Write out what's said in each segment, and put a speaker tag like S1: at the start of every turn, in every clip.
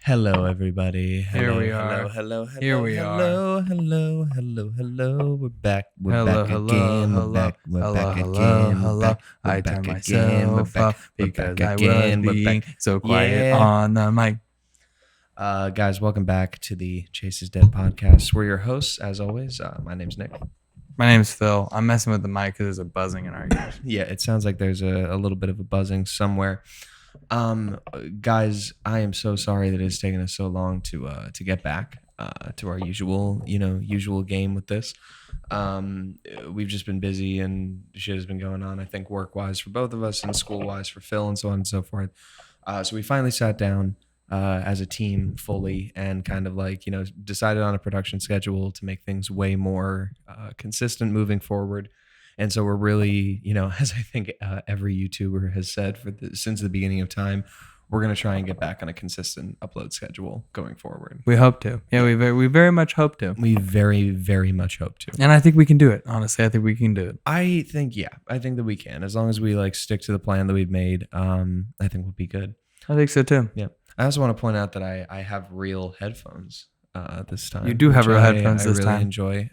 S1: Hello, everybody.
S2: Here we are.
S1: Hello.
S2: Here we
S1: hello, hello. We're back. We're back
S2: Hello,
S1: again. We're
S2: hello,
S1: back. We're
S2: hello,
S1: back
S2: hello,
S1: again. We're
S2: hello.
S1: back. We're
S2: I
S1: back
S2: turn
S1: again. We're
S2: myself
S1: back.
S2: up
S1: We're
S2: because
S1: back
S2: I
S1: again.
S2: was
S1: We're back.
S2: being so quiet
S1: Yeah.
S2: on the mic.
S1: Guys, welcome back to the Chase is Dead podcast. We're your hosts, as always. My name's Nick.
S2: My name's Phil. I'm messing with the mic because there's a buzzing in our ears.
S1: Yeah, it sounds like there's a little bit of a buzzing somewhere. Guys, I am so sorry that it's taken us so long to get back to our usual game with this. We've just been busy and shit has been going on, I think, work wise for both of us and school wise for Phil and so on and so forth. So we finally sat down as a team fully and kind of decided on a production schedule to make things way more consistent moving forward. And so we're really, as I think every YouTuber has said since the beginning of time, we're going to try and get back on a consistent upload schedule going forward.
S2: We hope to. Yeah, we very much hope to.
S1: We very, very much hope to.
S2: And I think we can do it. Honestly, I think we can do it.
S1: I think that we can. As long as we stick to the plan that we've made, I think we'll be good.
S2: I think so too.
S1: Yeah. I also want to point out that I have real headphones this time.
S2: You do have real headphones this
S1: I really
S2: time.
S1: enjoy.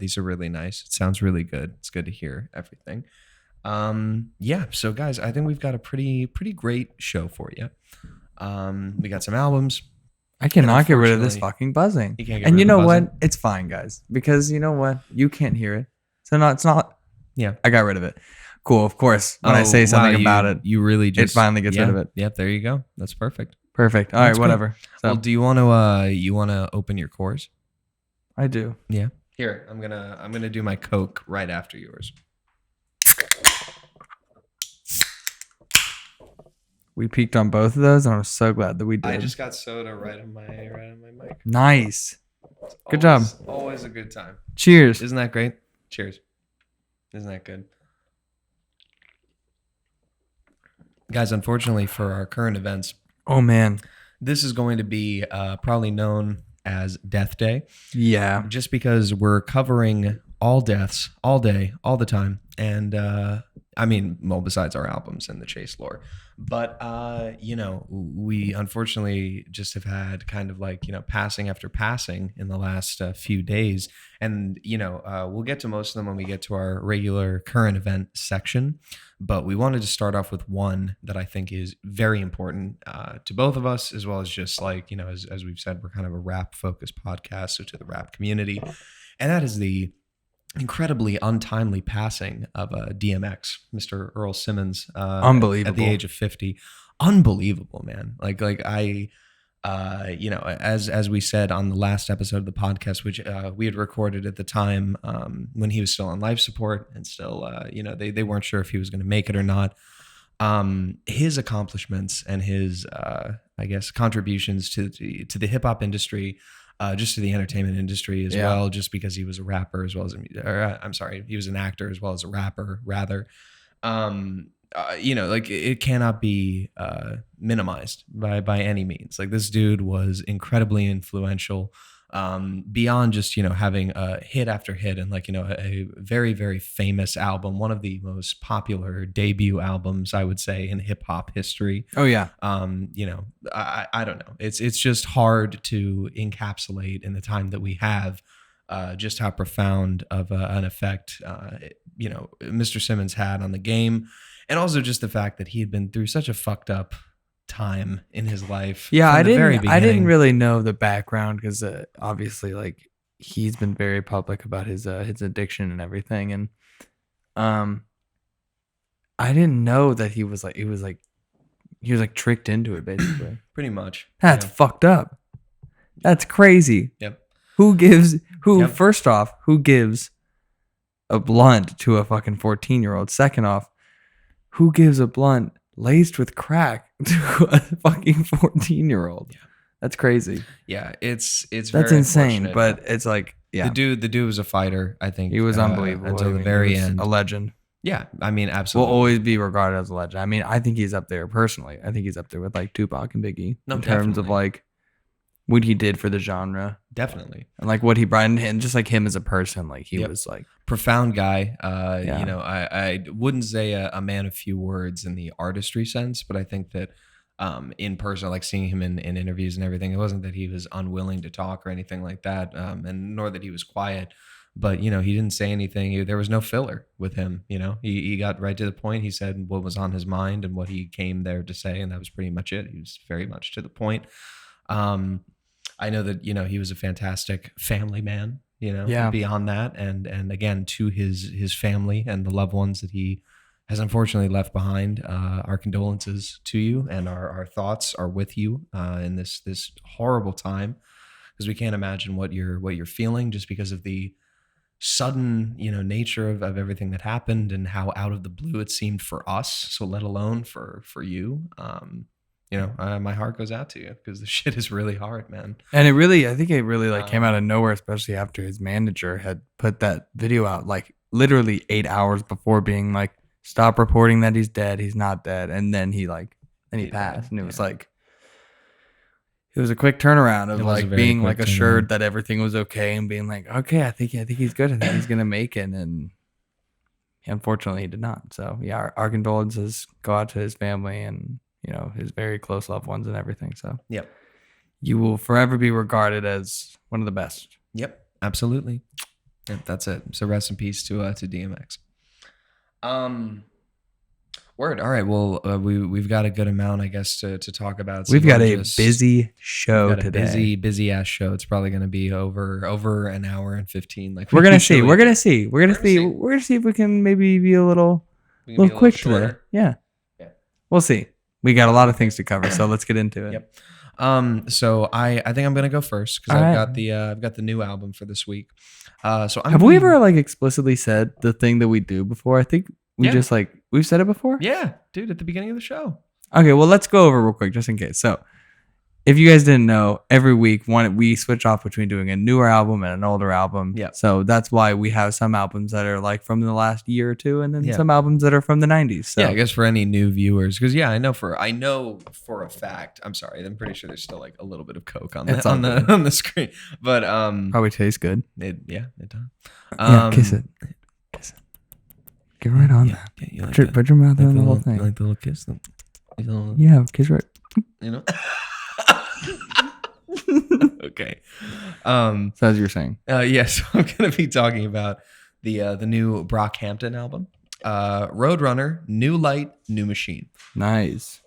S1: These are really nice. It sounds really good. It's good to hear everything. Yeah. So guys, I think we've got a pretty great show for you. We got some albums.
S2: I cannot get rid of this fucking buzzing.
S1: You can't get
S2: And
S1: rid
S2: you
S1: of
S2: know
S1: the buzzing?
S2: what? It's fine, guys. Because you know what? You can't hear it. So no, it's not.
S1: Yeah.
S2: I got rid of it. Cool. Of course. When I say something about it,
S1: you really just
S2: finally gets rid of it.
S1: Yep. There you go. That's perfect.
S2: Perfect. All
S1: That's
S2: right, whatever. So
S1: Well, do you want to open your cores?
S2: I do.
S1: Yeah. Here, I'm gonna do my Coke right after yours.
S2: We peaked on both of those, and I'm so glad that we did.
S1: I just got soda right on my mic.
S2: Nice.
S1: It's
S2: Good job.
S1: Always a good time.
S2: Cheers.
S1: Isn't that great? Cheers. Isn't that good? Guys, unfortunately for our current events,
S2: Oh man.
S1: this is going to be probably known as Death Day,
S2: Yeah.
S1: just because we're covering all deaths all day, all the time. And besides our albums and the Chase lore. But, we unfortunately just have had kind of passing after passing in the last few days. And, we'll get to most of them when we get to our regular current event section. But we wanted to start off with one that I think is very important to both of us, as well as just as we've said, we're kind of a rap focused podcast, so to the rap community. And that is the incredibly untimely passing of DMX, Mr. Earl Simmons,
S2: Unbelievable.
S1: at the age of 50. Unbelievable, man. As we said on the last episode of the podcast, which we had recorded at the time when he was still on life support and still, they weren't sure if he was going to make it or not. His accomplishments and his, contributions to the hip hop industry, just to the entertainment industry as well, just because he was a rapper as well as he was an actor as well as a rapper, rather. It cannot be minimized by any means. This dude was incredibly influential, beyond just having hit after hit and a very, very famous album, one of the most popular debut albums, I would say, in hip hop history.
S2: Oh yeah.
S1: I don't know. It's just hard to encapsulate in the time that we have just how profound of an effect Mr. Simmons had on the game, and also just the fact that he had been through such a fucked up time in his life.
S2: Yeah,
S1: from
S2: I
S1: the very
S2: didn't. I didn't
S1: beginning.
S2: really know the background because obviously, he's been very public about his addiction and everything, and I didn't know that he was tricked into it basically.
S1: Pretty much.
S2: That's fucked up. That's crazy.
S1: Yep.
S2: First off, who gives a blunt to a fucking 14-year-old? Second off, who gives a blunt laced with crack to a fucking 14-year-old?
S1: Yeah.
S2: That's crazy.
S1: Yeah, it's
S2: That's
S1: very
S2: insane,
S1: unfortunate.
S2: but it's
S1: The dude was a fighter, I think.
S2: he was unbelievable.
S1: Until the
S2: He
S1: very
S2: was
S1: end.
S2: a legend.
S1: Yeah,
S2: Will
S1: absolutely.
S2: always be regarded as a legend. I think he's up there personally. I think he's up there with Tupac and Biggie
S1: No,
S2: in terms of
S1: definitely.
S2: what he did for the genre
S1: Definitely.
S2: and what he brought in, and just him as a person. He
S1: Yep.
S2: was
S1: Profound guy.
S2: Yeah.
S1: I wouldn't say a man of few words in the artistry sense, but I think that in person, like seeing him in interviews and everything. It wasn't that he was unwilling to talk or anything like that, and nor that he was quiet. But he didn't say anything. There was no filler with him. He got right to the point. He said what was on his mind and what he came there to say, and that was pretty much it. He was very much to the point. I know that he was a fantastic family man.
S2: Yeah.
S1: Beyond that, and again to his family and the loved ones that he has unfortunately left behind. Our condolences to you, and our thoughts are with you in this horrible time, because we can't imagine what you're feeling just because of the sudden nature of everything that happened and how out of the blue it seemed for us. So let alone for you. My heart goes out to you, because the shit is really hard, man.
S2: And I think it really like came out of nowhere, especially after his manager had put that video out like literally 8 hours before, being like, stop reporting that he's dead. He's not dead. And then he passed. And it was like, it was a quick turnaround of like being like assured that everything was okay and being like, okay, I think he's good. I think he's going to make it. And unfortunately he did not. So yeah, our condolences go out to his family and, his very close loved ones and everything. So
S1: yep.
S2: You will forever be regarded as one of the best.
S1: Yep. Absolutely. Yep, that's it. So rest in peace to DMX. Word. All right. Well, we've got a good amount, I guess, to talk about.
S2: We've got a busy show today.
S1: Busy ass show. It's probably going to be over an hour and 15. Like
S2: we're gonna see. We're gonna see if we can maybe be a little quick today. Yeah. We'll see. We got a lot of things to cover, so let's get into it.
S1: Yep. So I think I'm gonna go first, because I've got the new album for this week. Have
S2: we ever like explicitly said the thing that we do before? I think we just we've said it before.
S1: Yeah, dude, at the beginning of the show.
S2: Okay, well let's go over real quick just in case. So, if you guys didn't know, every week we switch off between doing a newer album and an older album. Yeah. So that's why we have some albums that are like from the last year or two, and then some albums that are from the 90s. So.
S1: Yeah, I guess for any new viewers, because I know for a fact. I'm sorry, I'm pretty sure there's still like a little bit of coke on the screen, but
S2: probably tastes good.
S1: It does.
S2: Kiss it. Get right on that. Yeah, put your mouth on the whole thing.
S1: Like the little kiss.
S2: Yeah, kiss right.
S1: Okay.
S2: So as you're saying.
S1: Yes, I'm gonna be talking about the new Brockhampton album. Roadrunner, New Light, New Machine.
S2: Nice.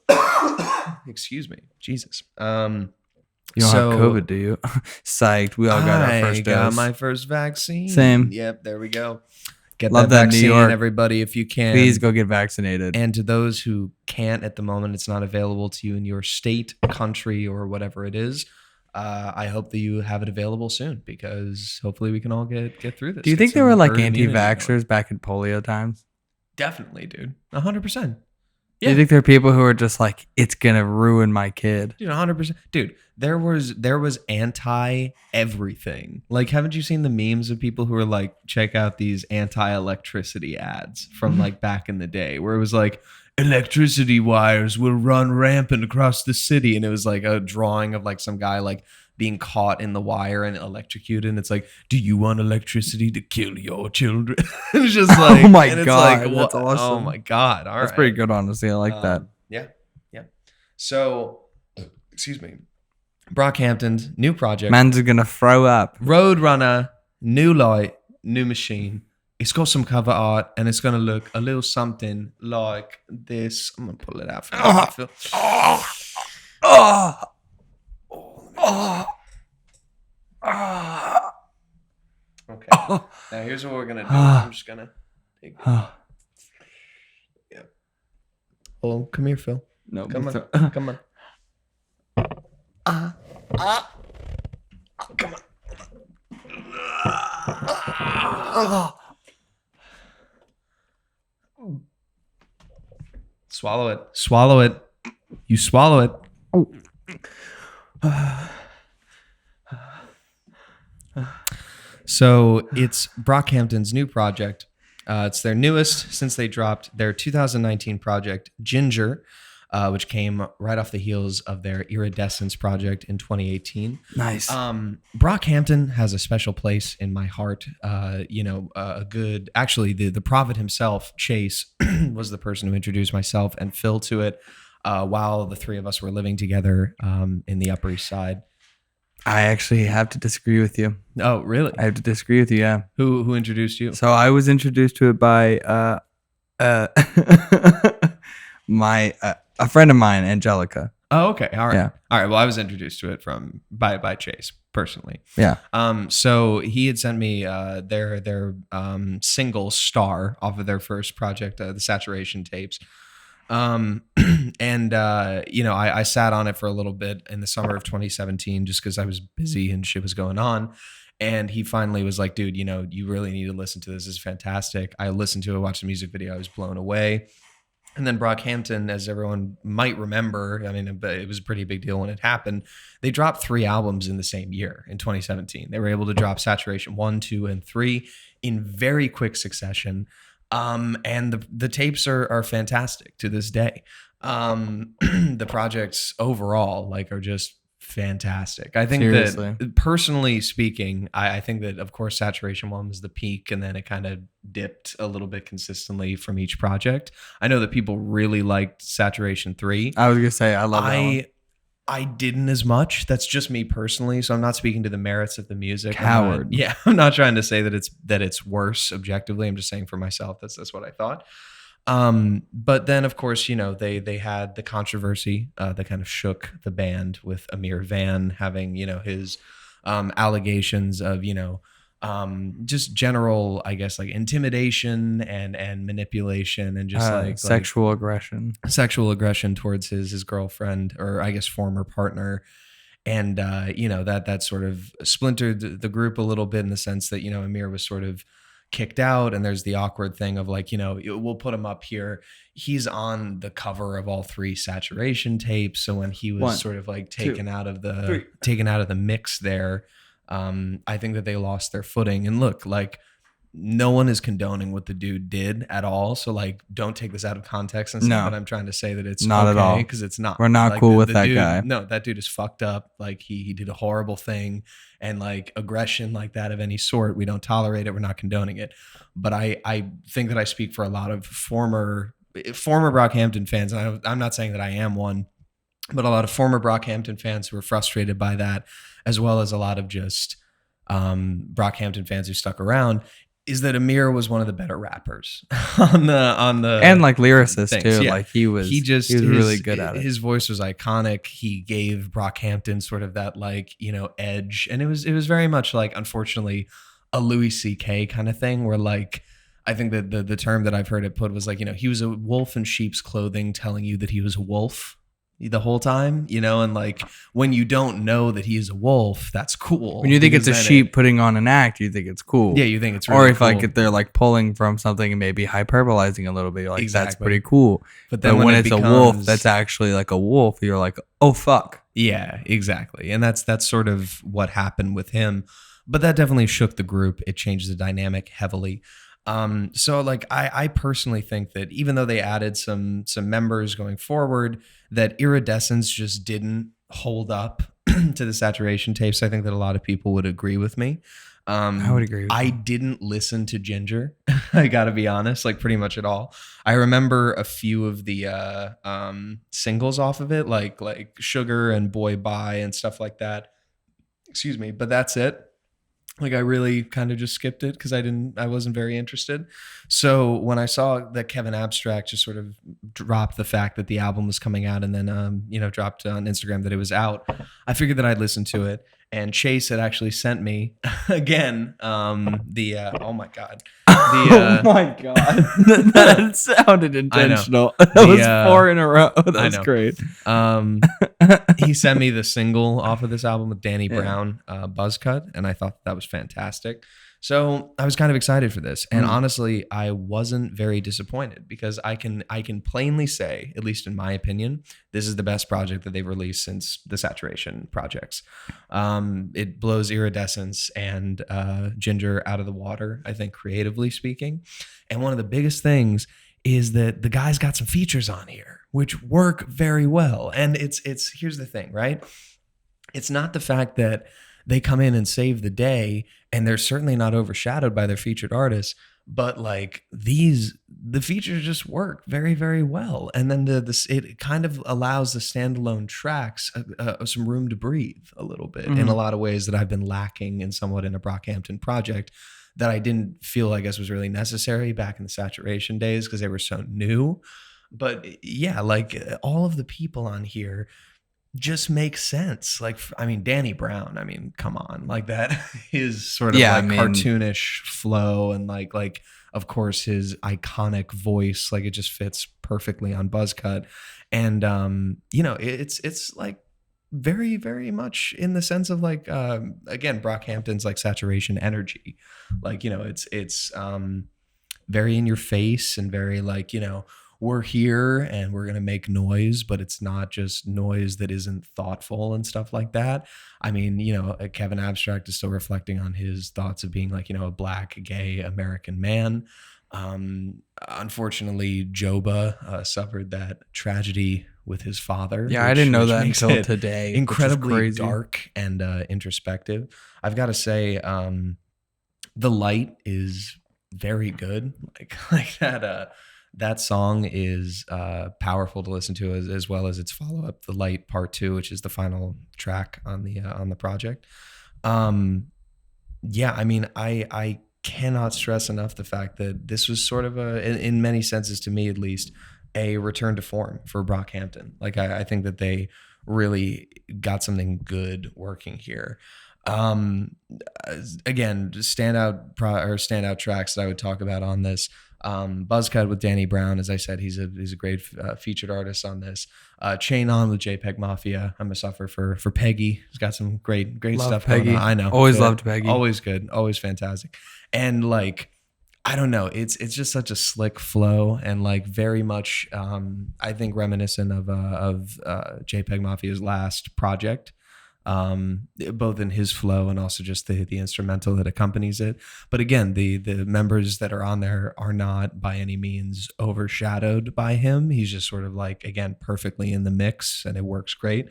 S1: Excuse me. Jesus.
S2: You don't have COVID, do you? Psyched. We all got our first dose. I got
S1: my first vaccine.
S2: Same.
S1: Yep, there we go. Get that vaccine, New York. Everybody, if you can.
S2: Please go get vaccinated.
S1: And to those who can't at the moment, it's not available to you in your state, country, or whatever it is. I hope that you have it available soon, because hopefully we can all get through this.
S2: Do you think there were like anti-vaxxers back in polio times?
S1: Definitely, dude. 100%.
S2: Yeah. Do you think there are people who are just like, it's gonna ruin my kid?
S1: Dude, 100%. Dude, there was anti everything. Like, haven't you seen the memes of people who are like, check out these anti-electricity ads from like back in the day, where it was like, electricity wires will run rampant across the city, and it was like a drawing of like some guy like being caught in the wire and electrocuted, and it's like, do you want electricity to kill your children? It's just like,
S2: oh my god, like, that's awesome.
S1: Oh my god,
S2: that's pretty good, honestly. I like that.
S1: Yeah. So, excuse me, Brockhampton's new project.
S2: Man's gonna throw up.
S1: Roadrunner, New Light, New Machine. It's got some cover art, and it's gonna look a little something like this. I'm gonna pull it out for you. Okay. Now here's what we're gonna do. I'm just gonna take. Yeah. Oh, come here, Phil.
S2: No,
S1: come on. Come on. Come on. Swallow it. Swallow it. You swallow it. So it's Brockhampton's new project. It's their newest since they dropped their 2019 project, Ginger, which came right off the heels of their Iridescence project in 2018.
S2: Nice.
S1: Brockhampton has a special place in my heart. Actually, the prophet himself, Chase, was the person who introduced myself and Phil to it. while the three of us were living together in the Upper East Side.
S2: I actually have to disagree with you.
S1: Oh, really?
S2: I have to disagree with you. Yeah.
S1: Who introduced you?
S2: So I was introduced to it by my a friend of mine, Angelica.
S1: Oh, okay. All right.
S2: Yeah.
S1: All right. Well, I was introduced to it by Chase personally.
S2: Yeah.
S1: So he had sent me their single Star off of their first project, the Saturation tapes. And I sat on it for a little bit in the summer of 2017 just because I was busy and shit was going on. And he finally was like, dude, you really need to listen to this. This is fantastic. I listened to it, watched the music video. I was blown away. And then Brockhampton, as everyone might remember, I mean, it was a pretty big deal when it happened. They dropped 3 albums in the same year in 2017. They were able to drop Saturation 1, 2, and 3 in very quick succession. And the tapes are fantastic to this day. The projects overall are just fantastic. I think
S2: Seriously.
S1: that personally speaking, I think that of course Saturation 1 was the peak and then it kind of dipped a little bit consistently from each project. I know that people really liked Saturation 3.
S2: I was gonna say I love that one.
S1: I didn't as much. That's just me personally. So I'm not speaking to the merits of the music.
S2: Coward.
S1: I'm not trying to say that it's worse objectively. I'm just saying for myself, that's what I thought. But then of course, they had the controversy that kind of shook the band with Amir Van having, his allegations of, just general, I guess, intimidation and manipulation and just
S2: sexual aggression
S1: towards his girlfriend, or I guess former partner. And, that sort of splintered the group a little bit in the sense that, Amir was sort of kicked out, and there's the awkward thing of we'll put him up here. He's on the cover of all 3 Saturation tapes. So when he was taken out of the mix there, I think that they lost their footing. And look, no one is condoning what the dude did at all. So don't take this out of context and say that I'm trying to say that it's
S2: not at all,
S1: because it's not.
S2: We're not cool with that
S1: dude,
S2: guy.
S1: No, that dude is fucked up. He did a horrible thing, and aggression like that of any sort, we don't tolerate it. We're not condoning it. But I think that I speak for a lot of former Brockhampton fans, and I'm not saying that I am one, but a lot of former Brockhampton fans who were frustrated by that, as well as a lot of just Brockhampton fans who stuck around, is that Amir was one of the better rappers on the
S2: and lyricists
S1: things.
S2: too.
S1: Yeah.
S2: He was really good at it.
S1: His voice was iconic. He gave Brockhampton sort of that edge, and it was very much unfortunately a Louis C.K. kind of thing where I think that the term that I've heard it put was he was a wolf in sheep's clothing telling you that he was a wolf the whole time, and when you don't know that he is a wolf, that's cool.
S2: When you think it's a sheep putting on an act, you think it's cool.
S1: Yeah, you think it's really cool.
S2: Or if they're pulling from something and maybe hyperbolizing a little bit, you're like,
S1: exactly.
S2: That's pretty cool.
S1: But then
S2: when it's a wolf that's actually a wolf, you're like, oh fuck.
S1: Yeah, exactly. And that's sort of what happened with him. But that definitely shook the group. It changed the dynamic heavily. So I personally think that even though they added some members going forward, that Iridescence just didn't hold up to the Saturation tapes. I think that a lot of people would agree with me.
S2: I would agree with
S1: I didn't listen to Ginger. I gotta be honest, pretty much at all. I remember a few of the singles off of it, like Sugar and Boy Bye and stuff like that. Excuse me, but that's it. I really kind of just skipped it because I wasn't very interested. So when I saw that Kevin Abstract just sort of dropped the fact that the album was coming out and then, dropped on Instagram that it was out, I figured that I'd listen to it. And Chase had actually sent me again, oh my God.
S2: Oh my God. That sounded intentional. That was 4 in a row. That was great.
S1: He sent me the single off of this album with Danny Brown, Buzzcut, and I thought that was fantastic. So I was kind of excited for this. And honestly, I wasn't very disappointed because I can plainly say, at least in my opinion, this is the best project that they've released since the Saturation projects. It blows Iridescence and Ginger out of the water, I think, creatively speaking. And one of the biggest things is that the guys got some features on here, which work very well. And it's here's the thing, right? It's not the fact that they come in and save the day, and they're certainly not overshadowed by their featured artists, but like the features just work very, very well. And then it kind of allows the standalone tracks some room to breathe a little bit in a lot of ways that I've been lacking in somewhat in a Brockhampton project that I didn't feel, I guess, was really necessary back in the Saturation days because they were so new. But yeah, like all of the people on here just make sense. Like, I mean, Danny Brown, I mean, come on, like that his sort of like cartoonish flow and like of course his iconic voice, like it just fits perfectly on Buzzcut. And you know, it's like very, very much in the sense of like again, Brockhampton's like Saturation energy. Like, you know, it's very in your face and very like, you know, we're here and we're going to make noise, but it's not just noise that isn't thoughtful and stuff like that. I mean, you know, Kevin Abstract is still reflecting on his thoughts of being like, you know, a black, gay American man. Unfortunately, Joba suffered that tragedy with his father.
S2: Yeah, I didn't know that until today.
S1: Incredibly dark and introspective. I've got to say, The Light is very good. Like that. That song is powerful to listen to, as well as its follow up, The Light Part 2, which is the final track on the project. Yeah, I mean, I cannot stress enough the fact that this was sort of in many senses, to me at least, a return to form for Brockhampton. Like I think that they really got something good working here. Again, standout tracks that I would talk about on this. Buzzcut with Danny Brown, as I said, he's a great featured artist on this. Chain On with JPEG Mafia. I'm a suffer for Peggy. He's got some great love stuff Peggy. Going on. I know,
S2: always loved Peggy.
S1: Always good, always fantastic. And like, I don't know, it's just such a slick flow and like very much I think reminiscent of JPEG Mafia's last project. Both in his flow and also just the instrumental that accompanies it. But again, the members that are on there are not by any means overshadowed by him. He's just sort of like, again, perfectly in the mix and it works great.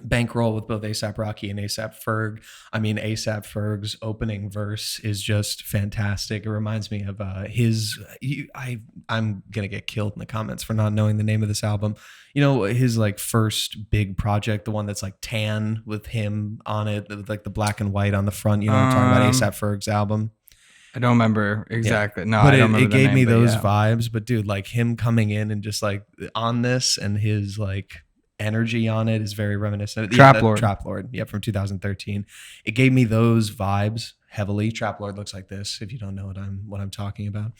S1: Bankroll with both A$AP Rocky and A$AP Ferg. I mean, A$AP Ferg's opening verse is just fantastic. It reminds me of I'm gonna get killed in the comments for not knowing the name of this album. You know, his like first big project, the one that's like tan with him on it, with like the black and white on the front. You know, I'm talking about A$AP Ferg's album.
S2: I don't remember exactly. Yeah. No,
S1: but
S2: I don't remember.
S1: It gave me those vibes. But dude, like him coming in and just like on this and his like energy on it is very reminiscent.
S2: Trap Lord.
S1: Trap Lord. Yeah, from 2013. It gave me those vibes heavily. Trap Lord looks like this, if you don't know what I'm talking about.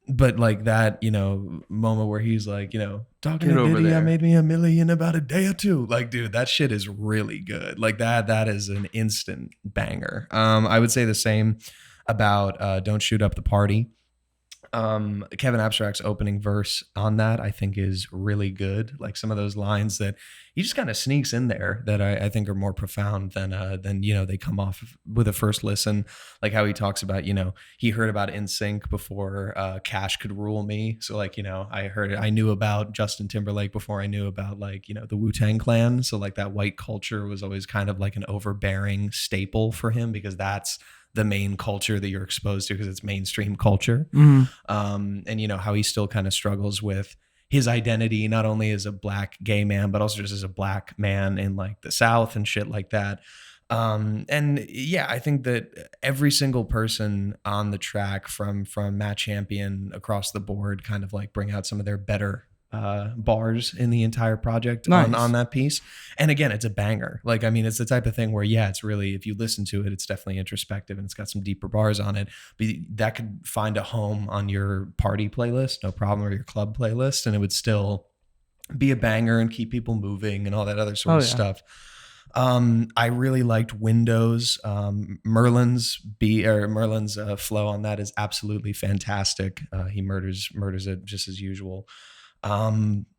S1: But like that, you know, moment where he's like, you know, talking to Diddy, I made me $1 million in about a day or two. Like, dude, that shit is really good. Like that is an instant banger. I would say the same about Don't Shoot Up the Party. Kevin Abstract's opening verse on that I think is really good. Like some of those lines that he just kind of sneaks in there that I think are more profound than you know they come off with a first listen. Like how he talks about, you know, he heard about NSYNC before Cash could rule me. So like, you know, I knew about Justin Timberlake before I knew about like, you know, the Wu-Tang Clan. So like that white culture was always kind of like an overbearing staple for him because that's the main culture that you're exposed to because it's mainstream culture. And you know how he still kind of struggles with his identity, not only as a black gay man, but also just as a black man in like the South and shit like that. And yeah, I think that every single person on the track from Matt Champion across the board kind of like bring out some of their better bars in the entire project. Nice. on that piece. And again, it's a banger. Like, I mean, it's the type of thing where, yeah, it's really, if you listen to it, it's definitely introspective and it's got some deeper bars on it, but that could find a home on your party playlist, no problem, or your club playlist. And it would still be a banger and keep people moving and all that other sort of stuff. I really liked Windows. Merlin's flow on that is absolutely fantastic. He murders it just as usual.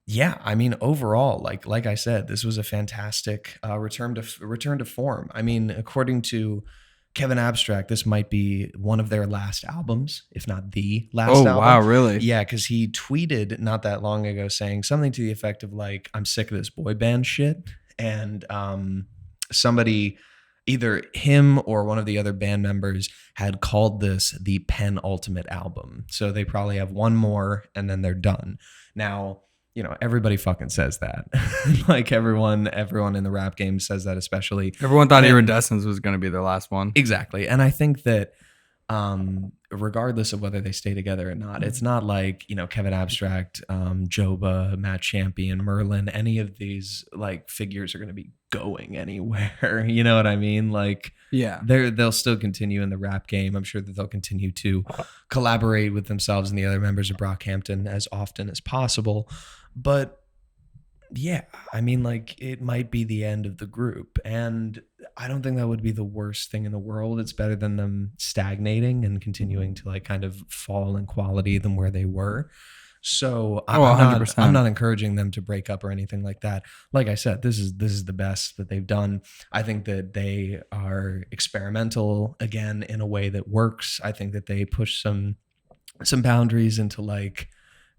S1: Yeah, I mean, overall, like I said, this was a fantastic return to form. I mean, according to Kevin Abstract, this might be one of their last albums, if not the last album. Oh,
S2: wow, really?
S1: Yeah, because he tweeted not that long ago saying something to the effect of like, I'm sick of this boy band shit. And somebody either him or one of the other band members had called this the penultimate album. So they probably have one more and then they're done. Now, you know, everybody fucking says that. Like everyone in the rap game says that, especially.
S2: Everyone thought Iridescence was going to be their last one.
S1: Exactly. And I think that regardless of whether they stay together or not, it's not like, you know, Kevin Abstract, Joba, Matt Champion, Merlin, any of these like figures are going to be going anywhere. You know what I mean? Like,
S2: yeah,
S1: they'll still continue in the rap game. I'm sure that they'll continue to collaborate with themselves and the other members of Brockhampton as often as possible. But yeah, I mean, like, it might be the end of the group, and I don't think that would be the worst thing in the world. It's better than them stagnating and continuing to like kind of fall in quality than where they were. So I'm not encouraging them to break up or anything like that. Like I said, this is the best that they've done. I think that they are experimental again in a way that works. I think that they push some boundaries into like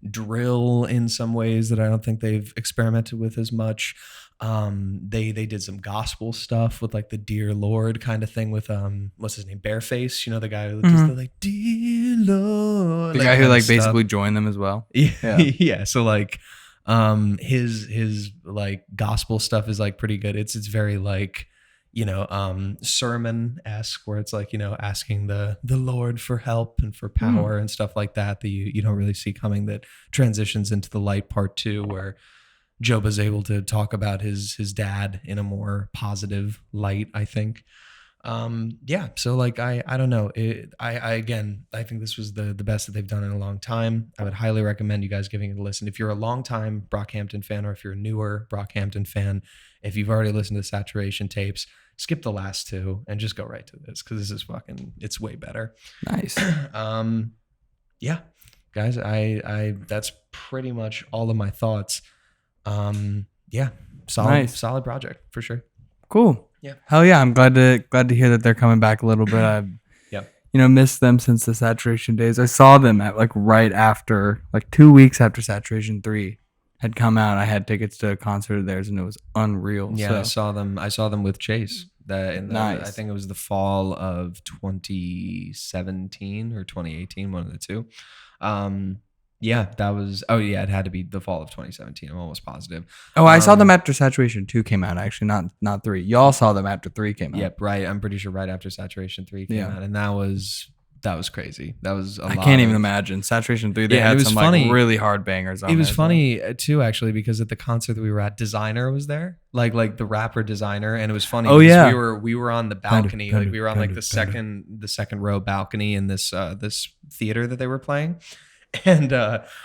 S1: drill in some ways that I don't think they've experimented with as much. They did some gospel stuff with like the Dear Lord kind of thing with what's his name, Bareface, you know, the guy who does the like Dear Lord,
S2: the guy who like basically joined them as well.
S1: Yeah. Yeah. So like his like gospel stuff is like pretty good. It's very like, you know, sermon-esque, where it's like, you know, asking the Lord for help and for power and stuff like that you don't really see coming, that transitions into the Light Part 2, where Joba's able to talk about his dad in a more positive light, I think. Yeah, so like I don't know. I think this was the best that they've done in a long time. I would highly recommend you guys giving it a listen. If you're a longtime Brockhampton fan, or if you're a newer Brockhampton fan, if you've already listened to Saturation tapes, skip the last two and just go right to this, because this is it's way better.
S2: Nice.
S1: Yeah, guys, I that's pretty much all of my thoughts. Yeah, solid project for sure.
S2: Cool.
S1: Yeah.
S2: Hell yeah. I'm glad to hear that they're coming back a little bit. I've missed them since the Saturation days. I saw them at like right after, like 2 weeks after Saturation 3 had come out. I had tickets to a concert of theirs and it was unreal.
S1: Yeah,
S2: so.
S1: I saw them with Chase.
S2: Nice.
S1: I think it was the fall of 2017 or 2018, one of the two. Yeah, that was. Oh yeah, it had to be the fall of 2017. I'm almost positive.
S2: Oh, I saw them after Saturation 2 came out. Actually, not 3. Y'all saw them after 3 came out.
S1: Yep, right. I'm pretty sure right after Saturation 3 came out, and that was crazy. That was
S2: I can't even imagine. Saturation 3. They had some funny, like really hard bangers.
S1: It was funny too, actually, because at the concert that we were at, Designer was there, like the rapper Designer, and it was funny.
S2: Oh yeah,
S1: we were on the balcony, like we were on like the second row balcony in this theater that they were playing. And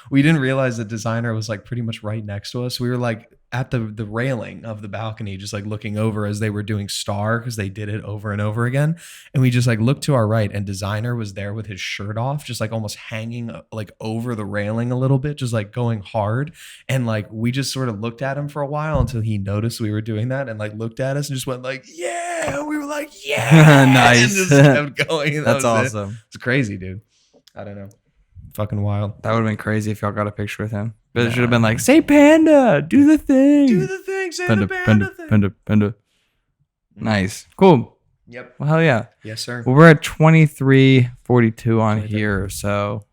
S1: we didn't realize that Designer was like pretty much right next to us. We were like at the railing of the balcony, just like looking over as they were doing Star, because they did it over and over again. And we just like looked to our right, and Designer was there with his shirt off, just like almost hanging like over the railing a little bit, just like going hard. And like we just sort of looked at him for a while until he noticed we were doing that, and like looked at us and just went like, yeah. And we were like, yeah.
S2: Nice.
S1: And just kept going.
S2: That's awesome.
S1: It's crazy, dude. I don't know. Fucking wild.
S2: That would have been crazy if y'all got a picture with him. But it should have been like, say Panda, do the thing. Say the Panda thing. Panda. Nice. Cool.
S1: Yep.
S2: Well, hell yeah.
S1: Yes, sir.
S2: Well, we're at 23:42 on here, so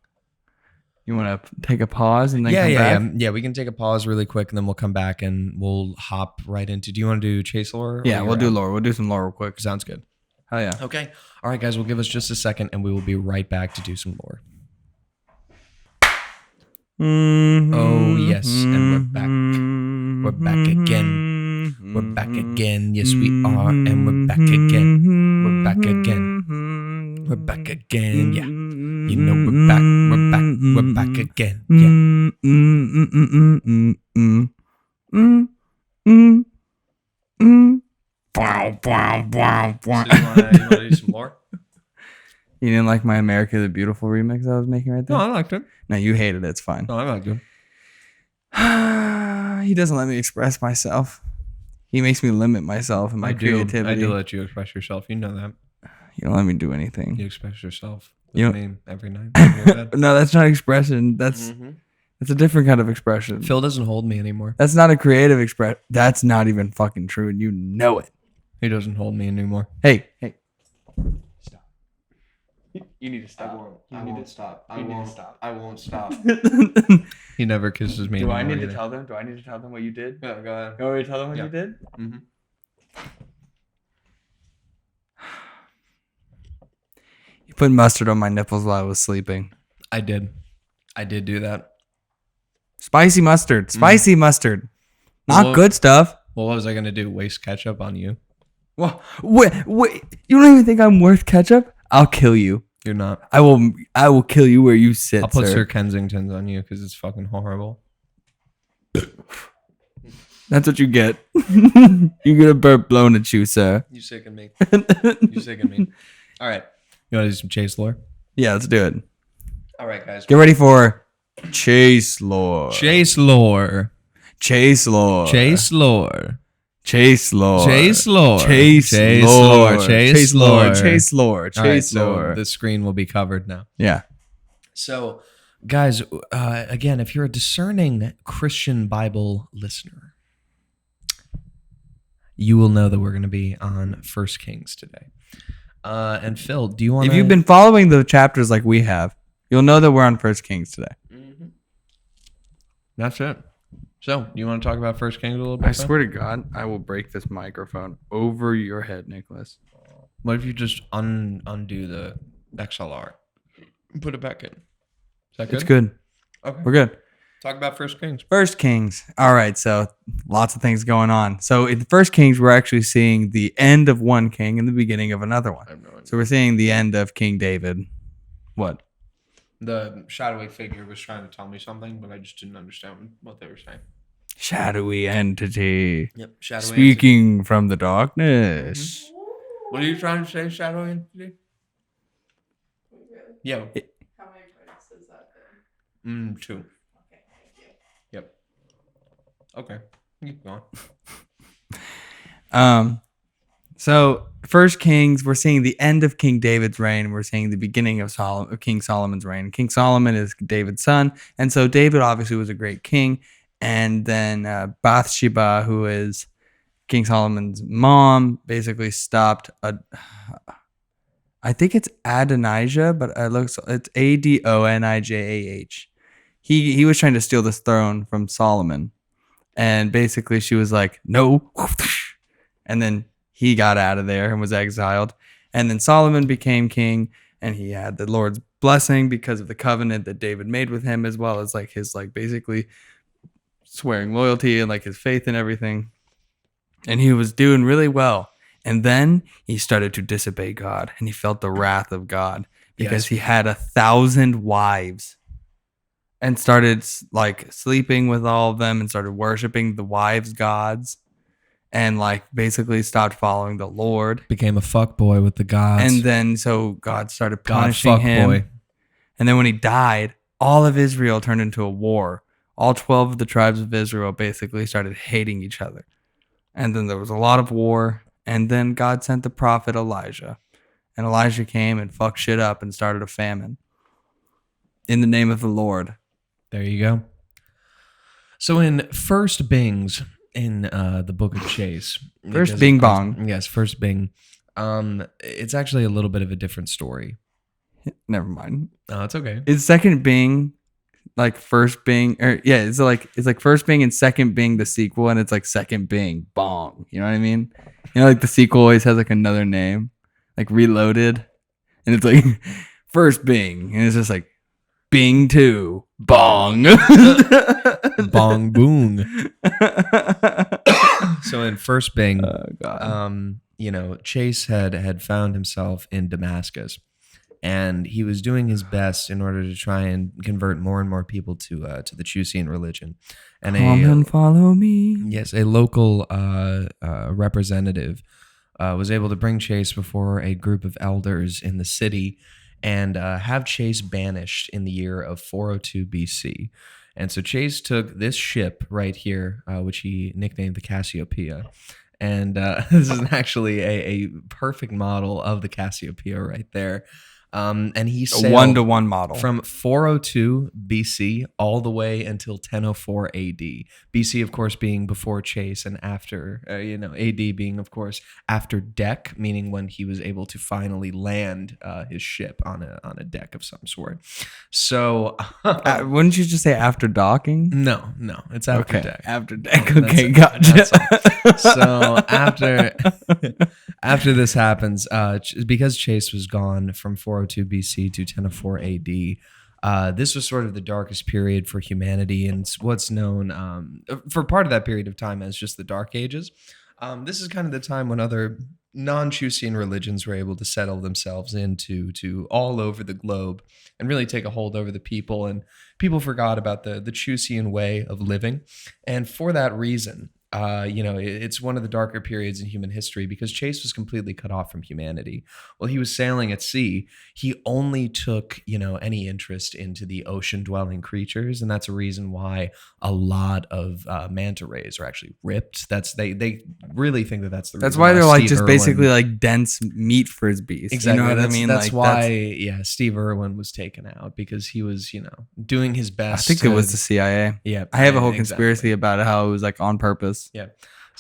S2: you want to take a pause and then come back?
S1: Yeah, we can take a pause really quick, and then we'll come back and we'll hop right into. Do you want to do Chase lore?
S2: Yeah, we'll do lore. We'll do some lore real quick.
S1: Sounds good.
S2: Hell yeah.
S1: Okay. All right, guys, we'll give us just a second, and we will be right back to do some lore. Oh, yes, and we're back. We're back again. We're back again. Yes, we are, and we're back again. We're back again. We're back again. Yeah. You know we're back. We're back. We're back again. Yeah. So you want to do some more?
S2: You didn't like my America the Beautiful remix I was making right there?
S1: No, I liked it.
S2: No, you hated it. It's fine.
S1: No, I liked it.
S2: He doesn't let me express myself. He makes me limit myself and my creativity.
S1: I do let you express yourself. You know that.
S2: You don't let me do anything.
S1: You express yourself with me every night.
S2: No, that's not expression. That's a different kind of expression.
S1: Phil doesn't hold me anymore.
S2: That's not a creative expression. That's not even fucking true, and you know it.
S1: He doesn't hold me anymore.
S2: Hey. Stop. You need to stop.
S1: I won't stop. I
S2: you need to
S1: won't
S2: stop.
S1: I won't stop.
S2: Do
S1: He never kisses me
S2: I
S1: anymore.
S2: need to
S1: either.
S2: tell them? Do I need to tell them what you did?
S1: Yeah, go ahead.
S2: You want me to tell them what
S1: Yeah.
S2: you did?
S1: Mm-hmm.
S2: You put mustard on my nipples while I was sleeping.
S1: I did do that.
S2: Spicy mustard. Spicy mustard. Not
S1: Well-
S2: good stuff.
S1: Well, what was I gonna do? Waste ketchup on you?
S2: Well, wait. You don't even think I'm worth ketchup? I'll kill you.
S1: You're not.
S2: I will kill you where you sit,
S1: I'll put
S2: sir.
S1: Sir Kensington's on you because it's fucking horrible.
S2: That's what you get. You get a burp blown at you, sir.
S1: You sicken me. You sicken me. All right. You want to do some chase lore?
S2: Yeah, let's do it.
S1: All right, guys.
S2: Get ready for chase lore.
S1: Chase lore.
S2: Chase lore.
S1: Chase lore.
S2: Chase lore.
S1: Chase lore.
S2: Chase
S1: Chase
S2: lore.
S1: lore. Chase lore.
S2: Chase lore.
S1: All right,
S2: Chase
S1: so
S2: lore.
S1: the screen will be covered now.
S2: Yeah.
S1: So, guys, again, if you're a discerning Christian Bible listener, you will know that we're going to be on First Kings today. And Phil, do you want to...
S2: If you've been following the chapters like we have, you'll know that we're on First Kings today.
S1: That's it. So, you want to talk about First Kings a little bit?
S2: I
S1: Phil?
S2: swear to God, I will break this microphone over your head, Nicholas.
S1: What if you just undo the XLR and put it back in? Is that good?
S2: It's good.
S1: Okay.
S2: We're good.
S1: Talk about First Kings.
S2: First Kings. All right, so lots of things going on. So in First Kings, we're actually seeing the end of one king and the beginning of another one.
S1: I have no idea.
S2: So we're seeing the end of King David. What?
S1: The shadowy figure was trying to tell me something, but I just didn't understand what they were saying.
S2: Shadowy entity.
S1: Yep. Shadowy
S2: Speaking from the darkness.
S1: entity. What are you trying to say, shadowy entity? Yeah.
S3: How many points does that then?
S1: 2.
S3: Okay, thank you.
S1: Yep. Okay. Keep going.
S2: So First Kings, we're seeing the end of King David's reign. We're seeing the beginning of King Solomon's reign. King Solomon is David's son, and so David obviously was a great king. And then Bathsheba, who is King Solomon's mom, basically stopped I think it's Adonijah, but it's Adonijah. He was trying to steal this throne from Solomon, and basically she was like, no, and then he got out of there and was exiled. And then Solomon became king, and he had the Lord's blessing because of the covenant that David made with him, as well as like his like basically swearing loyalty and like his faith and everything. And he was doing really well. And then he started to disobey God, and he felt the wrath of God because
S1: Yes.
S2: he had 1,000 wives and started like sleeping with all of them and started worshiping the wives' gods and like basically stopped following the Lord.
S1: Became a fuck boy with the gods.
S2: And then so God started
S1: God
S2: punishing
S1: fuck
S2: him.
S1: boy.
S2: And then when he died, all of Israel turned into a war. All 12 of the tribes of Israel basically started hating each other. And then there was a lot of war. And then God sent the prophet Elijah. And Elijah came and fucked shit up and started a famine. In the name of the Lord.
S1: There you go. So in First Bings in the Book of Chase.
S2: First
S1: because,
S2: Bing
S1: of course-
S2: Bong.
S1: Yes, First Bing. It's actually a little bit of a different story.
S2: Never mind.
S1: Oh, it's okay.
S2: Is second Bing like first Bing? Or yeah, it's like first Bing and second Bing the sequel, and it's like second Bing Bong. You know what I mean? You know, like the sequel always has like another name, like Reloaded, and it's like first Bing, and it's just like Bing 2 Bong.
S1: Bong boong. So in First Bing,
S2: Oh God.
S1: Chase had found himself in Damascus, and he was doing his best in order to try and convert more and more people to the Chusean religion. And
S2: Come and follow me.
S1: yes, a local representative was able to bring Chase before a group of elders in the city and have Chase banished in the year of 402 BC. And so Chase took this ship right here, which he nicknamed the Cassiopeia. And this is actually a perfect model of the Cassiopeia right there. And he
S2: A
S1: sailed
S2: 1-to-1 model.
S1: from 402 BC all the way until 1004 AD. BC, of course, being before Chase, and after, AD being, of course, after deck, meaning when he was able to finally land his ship on a deck of some sort. So,
S2: Wouldn't you just say after docking?
S1: no, it's after
S2: Okay,
S1: deck.
S2: after deck.
S1: That's
S2: Okay,
S1: it.
S2: gotcha.
S1: That's So after this happens, because Chase was gone from 402 BC to 1004 AD, this was sort of the darkest period for humanity, and it's what's known for part of that period of time as just the Dark Ages. This is kind of the time when other non-Chusean religions were able to settle themselves into all over the globe and really take a hold over the people, and people forgot about the Chusean way of living, and for that reason, it's one of the darker periods in human history because Chase was completely cut off from humanity. While he was sailing at sea, he only took, any interest into the ocean-dwelling creatures, and that's a reason why a lot of manta rays are actually ripped. They really think that that's the
S2: That's
S1: reason
S2: why they're like
S1: Steve
S2: just
S1: Irwin-
S2: basically like dense meat frisbees.
S1: Exactly.
S2: You know what
S1: that's,
S2: I mean?
S1: That's
S2: like,
S1: why, Steve Irwin was taken out because he was, doing his
S2: I
S1: best.
S2: think it was the CIA.
S1: Yeah,
S2: I have a whole
S1: exactly.
S2: conspiracy about how it was like on purpose.
S1: Yeah.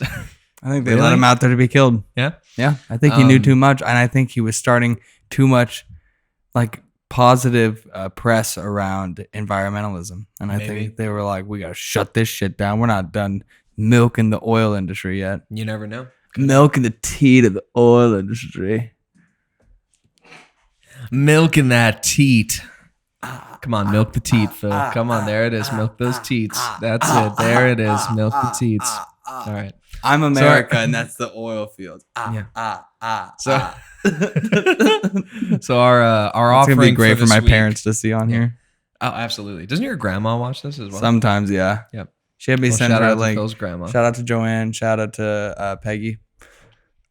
S2: I think they
S1: Really?
S2: let him out there to be killed.
S1: Yeah?
S2: Yeah. I think he knew
S1: Um,
S2: too much. And I think he was starting too much like positive press around environmentalism. And I
S1: Maybe.
S2: think they were like, we got to shut this shit down. We're not done milking the oil industry yet.
S1: You never know.
S2: Milking the teat of the oil industry.
S1: Milking that teat. Come on, milk the teat, Phil. Come on, there it is. Milk those teats. That's it. There it is. Milk the teats. All right.
S2: I'm America, and that's the oil fields.
S1: Yeah. So our
S2: It's
S1: offering
S2: gonna be great for
S1: this
S2: my
S1: week-
S2: parents to see on here.
S1: Oh, absolutely. Doesn't your grandma watch this as well?
S2: Sometimes, yeah.
S1: Yep.
S2: She had me
S1: Well,
S2: send
S1: shout
S2: her
S1: out
S2: a
S1: to
S2: link.
S1: Phil's grandma.
S2: Shout out to Joanne. Shout out to Peggy.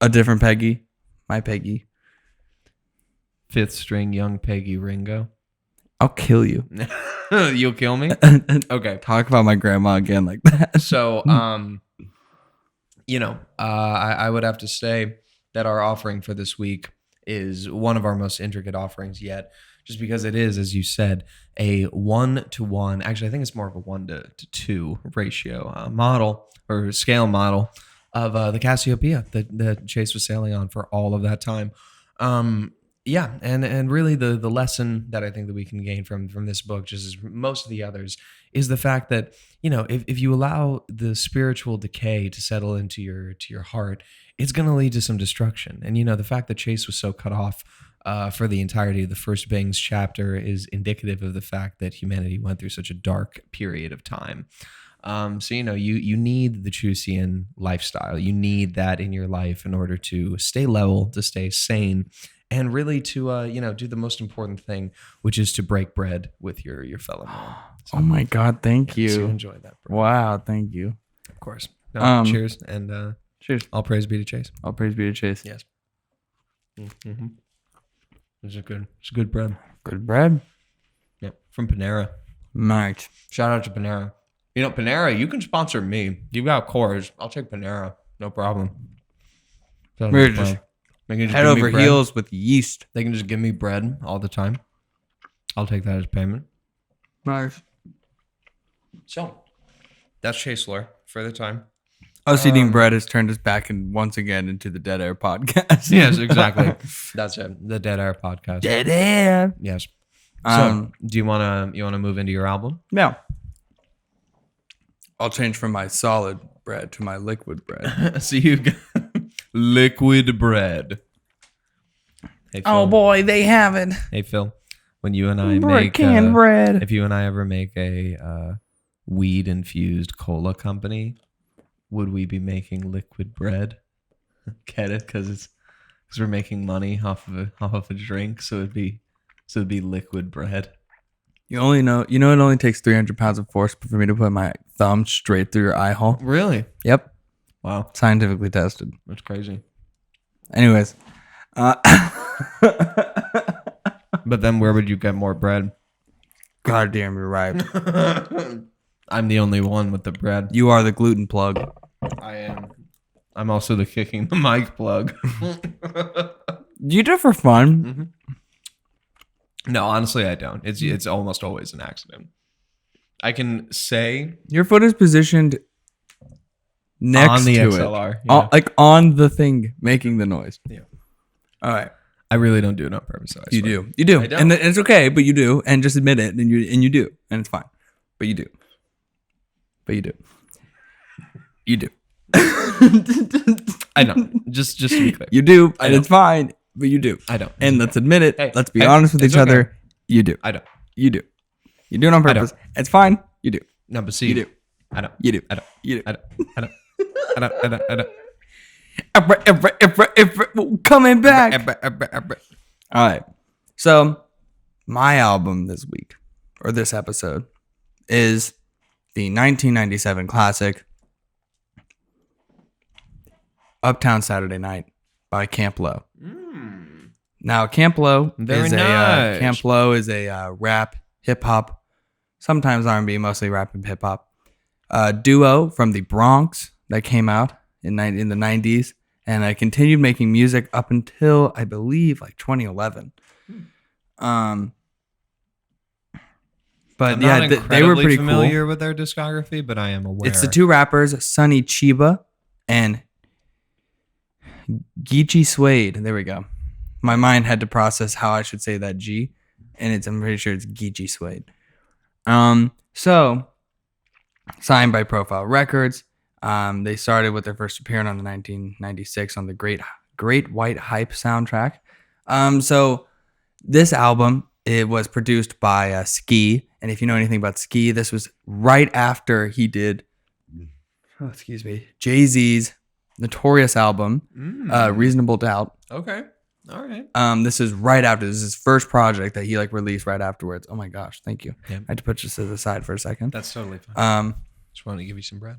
S2: A different Peggy. My Peggy.
S1: Fifth string young Peggy Ringo.
S2: I'll kill you.
S1: You'll kill me? Okay.
S2: Talk about my grandma again like that.
S1: So, I would have to say that our offering for this week is one of our most intricate offerings yet, just because it is, as you said, a 1-to-1. Actually, I think it's more of a 1-to-2 ratio model or scale model of the Cassiopeia that Chase was sailing on for all of that time. And really the lesson that I think that we can gain from this book, just as most of the others, is the fact that, if you allow the spiritual decay to settle into your heart, it's going to lead to some destruction. And, the fact that Chase was so cut off for the entirety of the first Bings chapter is indicative of the fact that humanity went through such a dark period of time. You need the Chusean lifestyle. You need that in your life in order to stay level, to stay sane, and really to do the most important thing, which is to break bread with your fellow man. So,
S2: Oh my God. Thank
S1: so
S2: you.
S1: enjoy that, bro.
S2: Wow. Thank you.
S1: Of course. No, cheers, and
S2: Cheers.
S1: all praise be to Chase.
S2: All praise be to Chase.
S1: Yes. Mm-hmm. It's good bread.
S2: Good bread.
S1: Yeah, from Panera.
S2: Mate.
S1: Shout out to Panera. Panera, you can sponsor me. You've got Coors. I'll take Panera. No problem. Sounds
S2: We're
S1: like a
S2: just
S1: plan. They can just
S2: head
S1: give me
S2: over
S1: bread.
S2: heels with yeast.
S1: They can just give me bread all the time. I'll take that as payment.
S2: Nice.
S1: So, that's Chase Lore for the time.
S2: Us eating bread has turned us back once again into the Dead Air podcast.
S1: Yes, exactly. That's it. The Dead Air podcast.
S2: Dead Air.
S1: Yes. So, do you wanna move into your album?
S2: Yeah. I'll change from my solid bread to my liquid bread.
S1: So you got liquid bread. Hey, Phil.
S2: Oh boy, they have it.
S1: Hey Phil, when you and I make
S2: canned bread.
S1: if you and I ever make a weed infused cola company, would we be making liquid bread? Get it? Because we're making money off of a drink, so it'd be liquid bread.
S2: You know it only takes 300 pounds of force for me to put my thumb straight through your eye hole.
S1: Really?
S2: Yep.
S1: Wow,
S2: Scientifically tested.
S1: that's crazy.
S2: Anyways.
S1: But then where would you get more bread?
S2: God damn, you're right.
S1: I'm the only one with the bread.
S2: You are the gluten plug.
S1: I am. I'm also the kicking the mic plug.
S2: You do it for fun.
S1: No, honestly, I don't. It's almost always an accident. I can say
S2: Your foot is positioned next
S1: on the
S2: to
S1: XLR.
S2: it,
S1: Yeah.
S2: like on the thing making the noise.
S1: Yeah.
S2: All right.
S1: I really don't do it on purpose. So I
S2: You
S1: swear.
S2: do. You do.
S1: I don't.
S2: And it's okay, but you do. And just admit it. And you do. And it's fine. But you do. But you do. You do.
S1: I don't. Just to be clear,
S2: You do.
S1: I
S2: And it's fine. But you do.
S1: I don't.
S2: And let's admit it.
S1: Hey,
S2: Let's be
S1: hey,
S2: honest with
S1: it's
S2: each
S1: okay.
S2: other. You do.
S1: I don't.
S2: You do. You do it on
S1: I don't.
S2: purpose. It's fine. You do.
S1: No, but see,
S2: You do.
S1: I don't.
S2: You do.
S1: I don't.
S2: You do.
S1: I don't. I don't. I don't. I don't. I don't.
S2: Coming back. All right. So, my album this week, or this episode, is the 1997 classic Uptown Saturday Night by Camp Lo. Now, Camp Lo
S1: Very
S2: is
S1: nice.
S2: Camp Lo is a rap, hip hop, sometimes R&B, mostly rap and hip hop duo from the Bronx that came out in the 90s, and I continued making music up until I believe like 2011. But
S1: I'm
S2: yeah,
S1: not
S2: they were pretty
S1: familiar
S2: cool.
S1: with their discography, but I am aware.
S2: It's the two rappers, Sonny Chiba and Geechee Suede. There we go. My mind had to process how I should say that G, and I'm pretty sure it's Geechee Suede. So signed by Profile Records. They started with their first appearance on the 1996 on the Great White Hype soundtrack. So this album, it was produced by Ski, and if you know anything about Ski, this was right after he did, Jay-Z's notorious album, Reasonable Doubt.
S1: Okay. All right.
S2: This is right after. This is his first project that he like released right afterwards. Oh my gosh, thank you.
S1: Yeah.
S2: I had to put this to the side for a second.
S1: That's totally fine. Just wanted to give you some bread.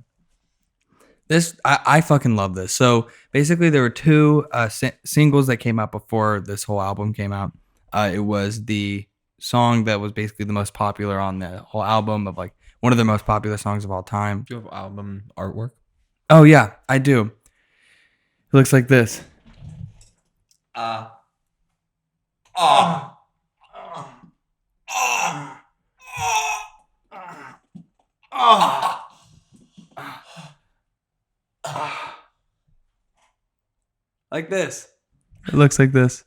S2: I fucking love this. So basically, there were two singles that came out before this whole album came out. It was the song that was basically the most popular on the whole album, of like one of the most popular songs of all time.
S1: Do you have album artwork?
S2: Oh yeah, I do. It looks like this. Like this. It looks like this.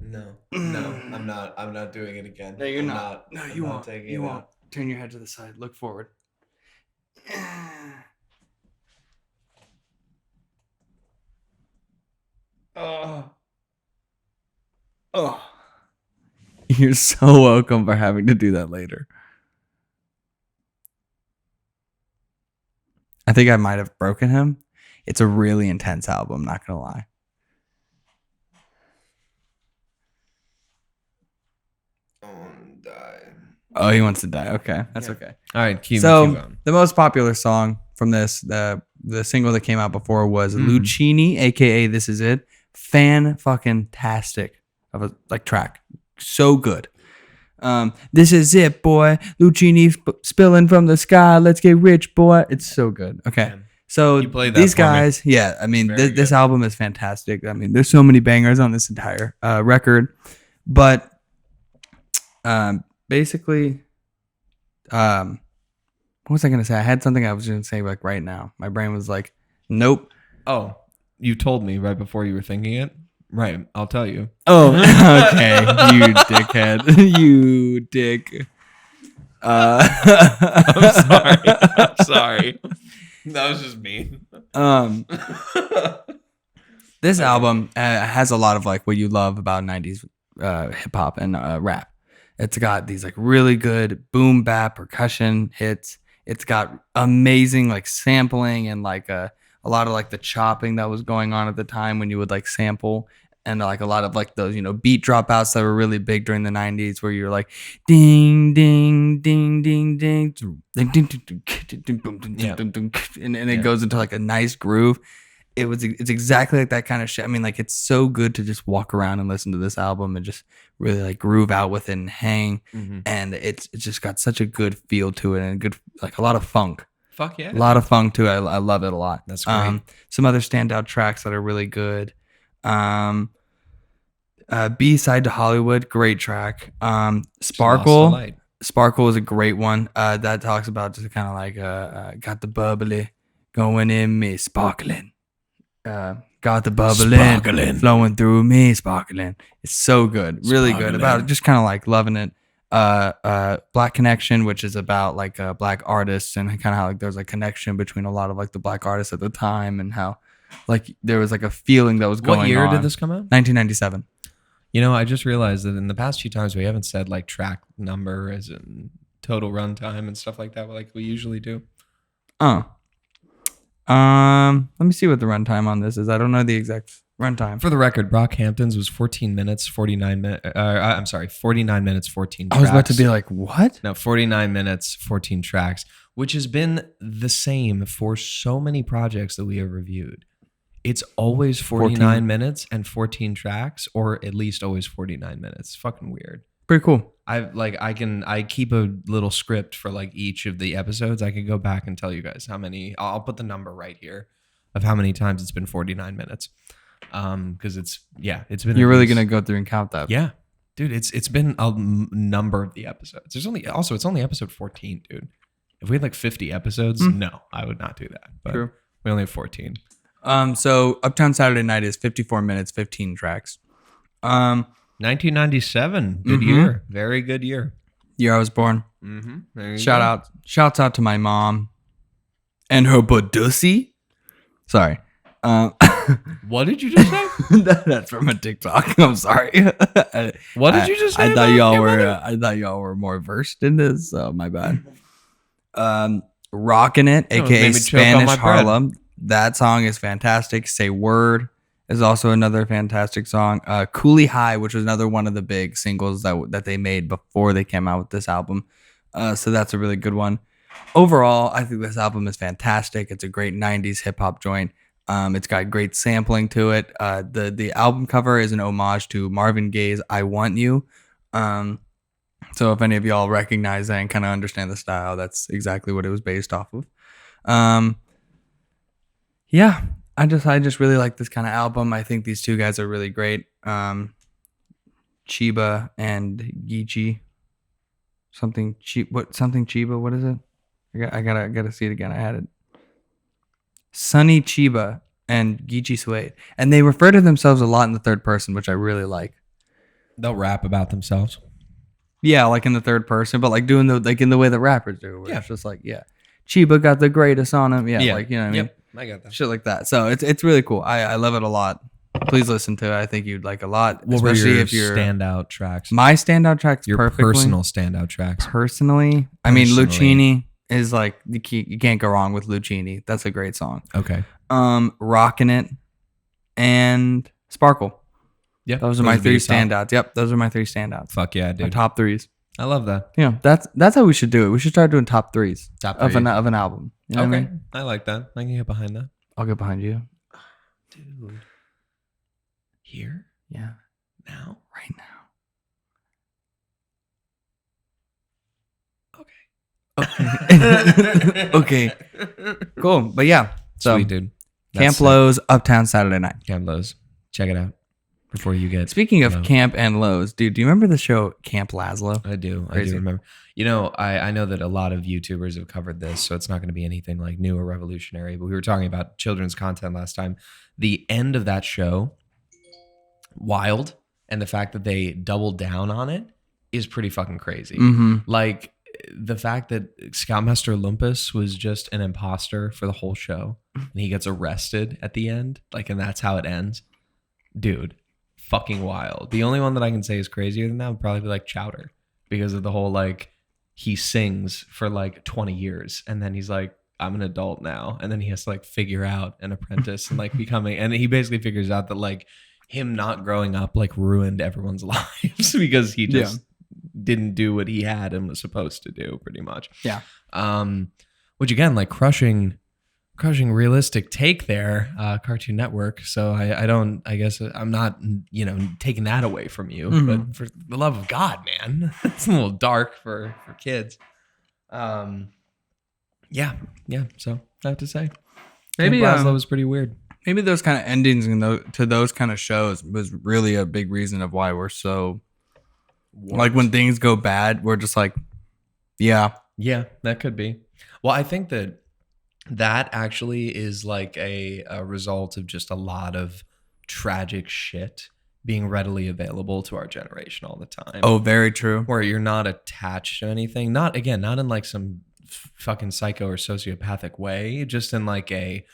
S1: No, I'm not. I'm not doing it again.
S2: No, you're
S1: I'm
S2: not. No,
S1: I'm
S2: you
S1: not
S2: won't.
S1: taking
S2: You
S1: it
S2: won't.
S1: out.
S2: Turn your head to the side. Look forward. Oh. You're so welcome for having to do that later. I think I might have broken him. It's a really intense album, not gonna lie. Oh, he wants to die. Okay, that's
S1: Yeah.
S2: okay.
S1: All right, keep
S2: So
S1: going.
S2: the most popular song from this, the single that came out before was
S1: Mhm.
S2: Lucini, aka "This Is It." Fan fucking tastic of a like track, so good. This is it, boy. Lucini spilling from the sky. Let's get rich, boy. It's so good. Okay,
S1: Man.
S2: so
S1: You played that
S2: these
S1: for me.
S2: guys, yeah. I mean,
S1: Very
S2: this
S1: good.
S2: album is fantastic. I mean, there's so many bangers on this entire record, but basically, what was I gonna say? I had something I was gonna say like right now. My brain was like, nope.
S1: Oh, you told me right before you were thinking it. Right, I'll tell you.
S2: Oh, okay, you dickhead, you dick.
S1: I'm sorry. I'm sorry. That was just mean.
S2: This album has a lot of like what you love about 90s hip hop and rap. It's got these like really good boom bap percussion hits. It's got amazing like sampling and like a lot of like the chopping that was going on at the time when you would like sample, and like a lot of like those, you know, beat dropouts that were really big during the 90s where you're like ding ding ding ding ding ding ding ding and it goes into like a nice groove. It's exactly like that kind of shit. I mean, like, it's so good to just walk around and listen to this album and just really like groove out with it and hang. And it's just got such a good feel to it and good, like a lot of funk.
S1: Fuck yeah.
S2: A lot of funk to it. I love it a lot.
S1: That's great.
S2: Some other standout tracks that are really good. B-side to Hollywood, great track.
S1: Lost the
S2: Sparkle.
S1: Light.
S2: Sparkle is a great one. That talks about just kind of like got the bubbly going in me, sparkling. Got the bubbling
S1: Sparkling.
S2: flowing through me, sparkling. It's so good, really good.
S1: Sparkling.
S2: About just kind of like loving it. Black Connection, which is about like black artists and kind of how like there's a connection between a lot of like the black artists at the time and how like there was like a feeling that was going on.
S1: What year did this come out?
S2: 1997.
S1: You know, I just realized that in the past few times we haven't said like track number as in total runtime and stuff like that, like we usually do.
S2: Oh. Let me see what the runtime on this is. I don't know the exact runtime.
S1: For the record, Brockhampton's was 14 minutes, 49 minutes. I'm sorry, 49 minutes, 14 tracks.
S2: I was about to be like, what?
S1: No, 49 minutes, 14 tracks, which has been the same for so many projects that we have reviewed. It's always 49
S2: 14.
S1: minutes and 14 tracks, or at least always 49 minutes. It's fucking weird.
S2: Pretty cool.
S1: I keep a little script for like each of the episodes. I can go back and tell you guys how many. I'll put the number right here of how many times it's been 49 minutes. Because it's been.
S2: You're really gonna go through and count that.
S1: Yeah, dude. It's been a number of the episodes. It's only episode 14, dude. If we had like 50 episodes, no, I would not do that. But
S2: True.
S1: we only have 14.
S2: So Uptown Saturday Night is 54 minutes, 15 tracks.
S1: 1997, good
S2: Mhm.
S1: year, very good year.
S2: Year I was born.
S1: Mm-hmm.
S2: Shouts out to my mom and her budussy. Sorry.
S1: What did you just say?
S2: That's from a TikTok. I'm sorry.
S1: What did you just say?
S2: I thought
S1: about
S2: y'all
S1: your
S2: were.
S1: mother?
S2: I thought y'all were more versed in this. So my bad. Rockin' It,
S1: Oh, it made
S2: aka
S1: me choke on
S2: Spanish
S1: my bread.
S2: Harlem. That song is fantastic. Say Word is also another fantastic song. Coolie High, which was another one of the big singles that they made before they came out with this album. So that's a really good one. Overall, I think this album is fantastic. It's a great 90s hip hop joint. It's got great sampling to it. The album cover is an homage to Marvin Gaye's I Want You. So if any of y'all recognize that and kind of understand the style, that's exactly what it was based off of. Yeah, I just really like this kind of album. I think these two guys are really great. Chiba and Geechee. Something Chiba, what is it? I gotta see it again. I had it. Sonny Chiba and Geechee Suede. And they refer to themselves a lot in the third person, which I really like.
S1: They'll rap about themselves.
S2: Yeah, like in the third person, but like doing in the way that rappers do. Where
S1: Yeah.
S2: It's just like, Chiba got the greatest on him. Yeah. Like, you know what I mean?
S1: Yep, I got that.
S2: Shit like that. So it's really cool. I love it a lot. Please listen to it. I think you'd like a lot.
S1: What were
S2: especially
S1: your
S2: if you're
S1: standout tracks?
S2: my standout tracks
S1: Your
S2: perfectly.
S1: personal standout tracks.
S2: Personally, I mean
S1: Personally.
S2: Lucchini is like you can't go wrong with Lucchini. That's a great song.
S1: Okay.
S2: Rockin' It and Sparkle.
S1: Yeah.
S2: Those are my
S1: would be
S2: three
S1: your top.
S2: standouts. Yep, those are my three standouts.
S1: Fuck yeah,
S2: My
S1: dude.
S2: top threes.
S1: I love that.
S2: Yeah, that's how we should do it. We should start doing top threes
S1: Top
S2: of
S1: three.
S2: an album. You know
S1: Okay.
S2: what I mean?
S1: I like that. I can get behind that.
S2: I'll get behind you.
S1: Dude. Here?
S2: Yeah,
S1: Now?
S2: right now. Okay. Cool, but yeah. So
S1: Sweet, dude.
S2: Camp Lowe's Uptown Saturday Night.
S1: Camp Lowe's. Check it out before you get.
S2: Speaking of
S1: No.
S2: Camp and Lowe's, dude, do you remember the show Camp Laszlo?
S1: I do
S2: Crazy.
S1: remember. You know, I know that a lot of YouTubers have covered this, so it's not going to be anything like new or revolutionary. But we were talking about children's content last time. The end of that show, wild, and the fact that they doubled down on it is pretty fucking crazy.
S2: Mm-hmm.
S1: Like the fact that Scoutmaster Olympus was just an imposter for the whole show, and he gets arrested at the end, like, and that's how it ends. Dude, fucking wild. The only one that I can say is crazier than that would probably be like Chowder, because of the whole like he sings for like 20 years and then he's like, I'm an adult now, and then he has to like figure out an apprentice and like becoming, and he basically figures out that like him not growing up like ruined everyone's lives because he just didn't do what he had and was supposed to do, pretty much.
S2: Yeah.
S1: Which again, like crushing realistic take there, Cartoon Network. So I guess I'm not, taking that away from you,
S2: Mhm.
S1: but for the love of God, man, it's a little dark for kids. Yeah. So I have to say,
S2: Maybe
S1: Camp Laszlo was pretty weird.
S2: maybe those kind of endings to those kind of shows was really a big reason of why we're so like when things go bad, we're just like, yeah,
S1: Yeah, that could be. Well, I think that actually is like a result of just a lot of tragic shit being readily available to our generation all the time.
S2: oh, very true.
S1: Where you're not attached to anything. Not in like some fucking psycho or sociopathic way, just in like a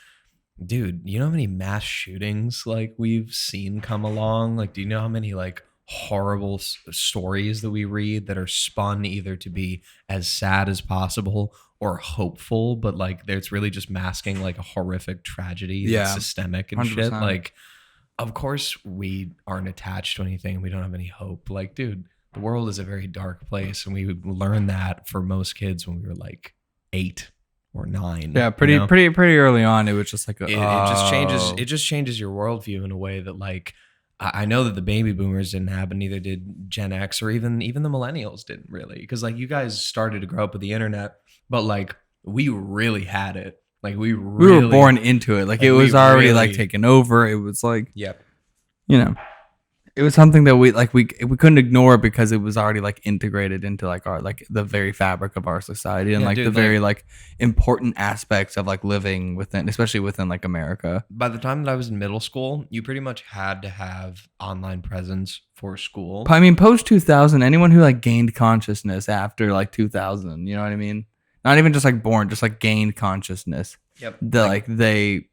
S1: dude, you know how many mass shootings like we've seen come along? Like, do you know how many like horrible stories that we read that are spun either to be as sad as possible or hopeful, but like it's really just masking like a horrific tragedy that's systemic and
S2: 100%.
S1: shit. Like, of course we aren't attached to anything and we don't have any hope. Like, dude, the world is a very dark place, and we learned that for most kids when we were like 8 or 9.
S2: Yeah, pretty early on. It was just like
S1: It just changes. It just changes your worldview in a way that, like, I know that the baby boomers didn't have, and neither did Gen X, or even the millennials didn't really, because like you guys started to grow up with the internet, but like we really had it. Like we
S2: were born into it. Like it was already like taken over. It was like,
S1: yep.
S2: You know, it was something that we couldn't ignore because it was already like integrated into like our like the very fabric of our society and the very like important aspects of like living within, especially within like America.
S1: By the time that I was in middle school, you pretty much had to have online presence for school.
S2: I mean, post 2000, anyone who like gained consciousness after like 2000, you know what I mean? Not even just like born, just like gained consciousness.
S1: Yep.
S2: Like they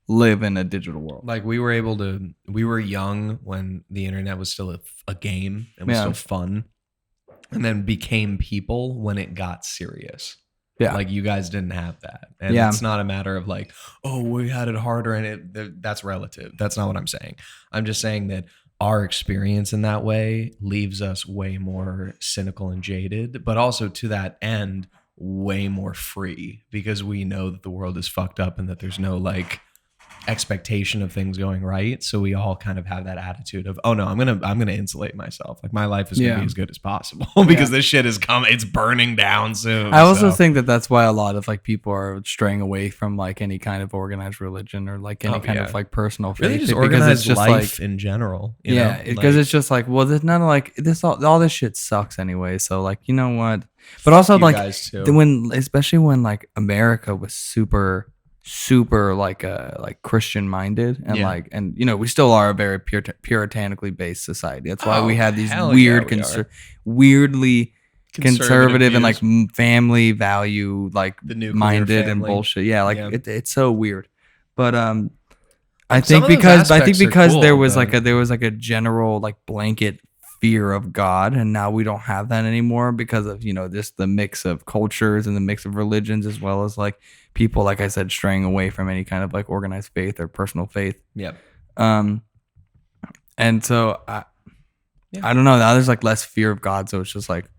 S2: live in a digital world.
S1: Like we were young when the internet was still a game and was still fun, and then became people when it got serious.
S2: Yeah.
S1: Like you guys didn't have that. And it's not a matter of like, oh, we had it harder, and that's relative. That's not what I'm saying. I'm just saying that our experience in that way leaves us way more cynical and jaded, but also to that end, way more free, because we know that the world is fucked up and that there's no like expectation of things going right. So we all kind of have that attitude of, oh no, I'm gonna insulate myself. Like my life is gonna be as good as possible because this shit is coming. It's burning down soon.
S2: I also think that that's why a lot of like people are straying away from like any kind of organized religion or like any kind of like personal faith.
S1: Really just organized life in general.
S2: Because it's just like, well, there's none of like this. All this shit sucks anyway. So like, you know what? But also like especially when like America was super like Christian minded and like, and you know, we still are a very puritanically based society. That's why we have these weird weirdly conservative and like family value like minded and bullshit. Yeah, like it's so weird. But I think because there was like a general like blanket fear of God, and now we don't have that anymore because of, you know, just the mix of cultures and the mix of religions, as well as like people, like I said, straying away from any kind of like organized faith or personal faith.
S1: Yep.
S2: And so I don't know, now there's like less fear of God, so it's just like,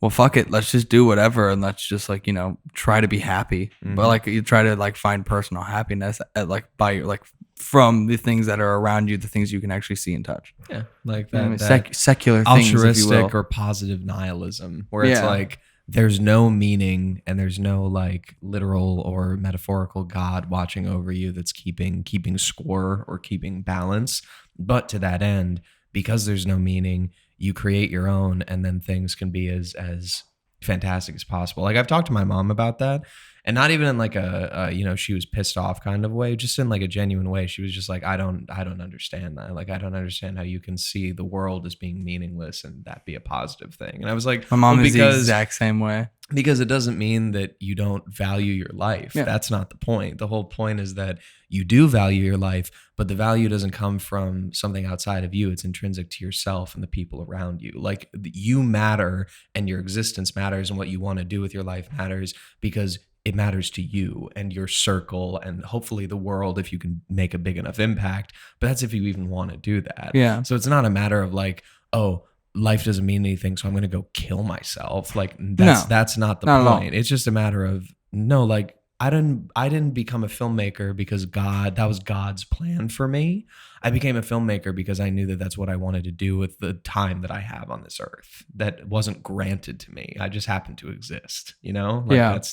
S2: well, fuck it, let's just do whatever, and let's just like, you know, try to be happy. But like you try to like find personal happiness at like by like from the things that are around you, the things you can actually see and touch.
S1: Yeah, like that,
S2: secular things,
S1: altruistic or positive nihilism, where it's like there's no meaning and there's no like literal or metaphorical God watching over you that's keeping score or keeping balance. But to that end, because there's no meaning, you create your own, and then things can be as fantastic as possible. Like I've talked to my mom about that, and not even in like a you know, she was pissed off kind of way, just in like a genuine way. She was just like, I don't understand that. Like I don't understand how you can see the world as being meaningless and that be a positive thing. And I was like,
S2: my mom is the exact same way.
S1: Because it doesn't mean that you don't value your life. That's not the point. The whole point is that you do value your life, but the value doesn't come from something outside of you. It's intrinsic to yourself and the people around you. Like you matter, and your existence matters, and what you want to do with your life matters because it matters to you and your circle and hopefully the world if you can make a big enough impact. But that's if you even want to do that.
S2: Yeah.
S1: So it's not a matter of like, oh, life doesn't mean anything, so I'm going to go kill myself. Like that's not the point. It's just a matter of no, like I didn't become a filmmaker because that was God's plan for me. I became a filmmaker because I knew that that's what I wanted to do with the time that I have on this earth. That wasn't granted to me. I just happened to exist, you know? Like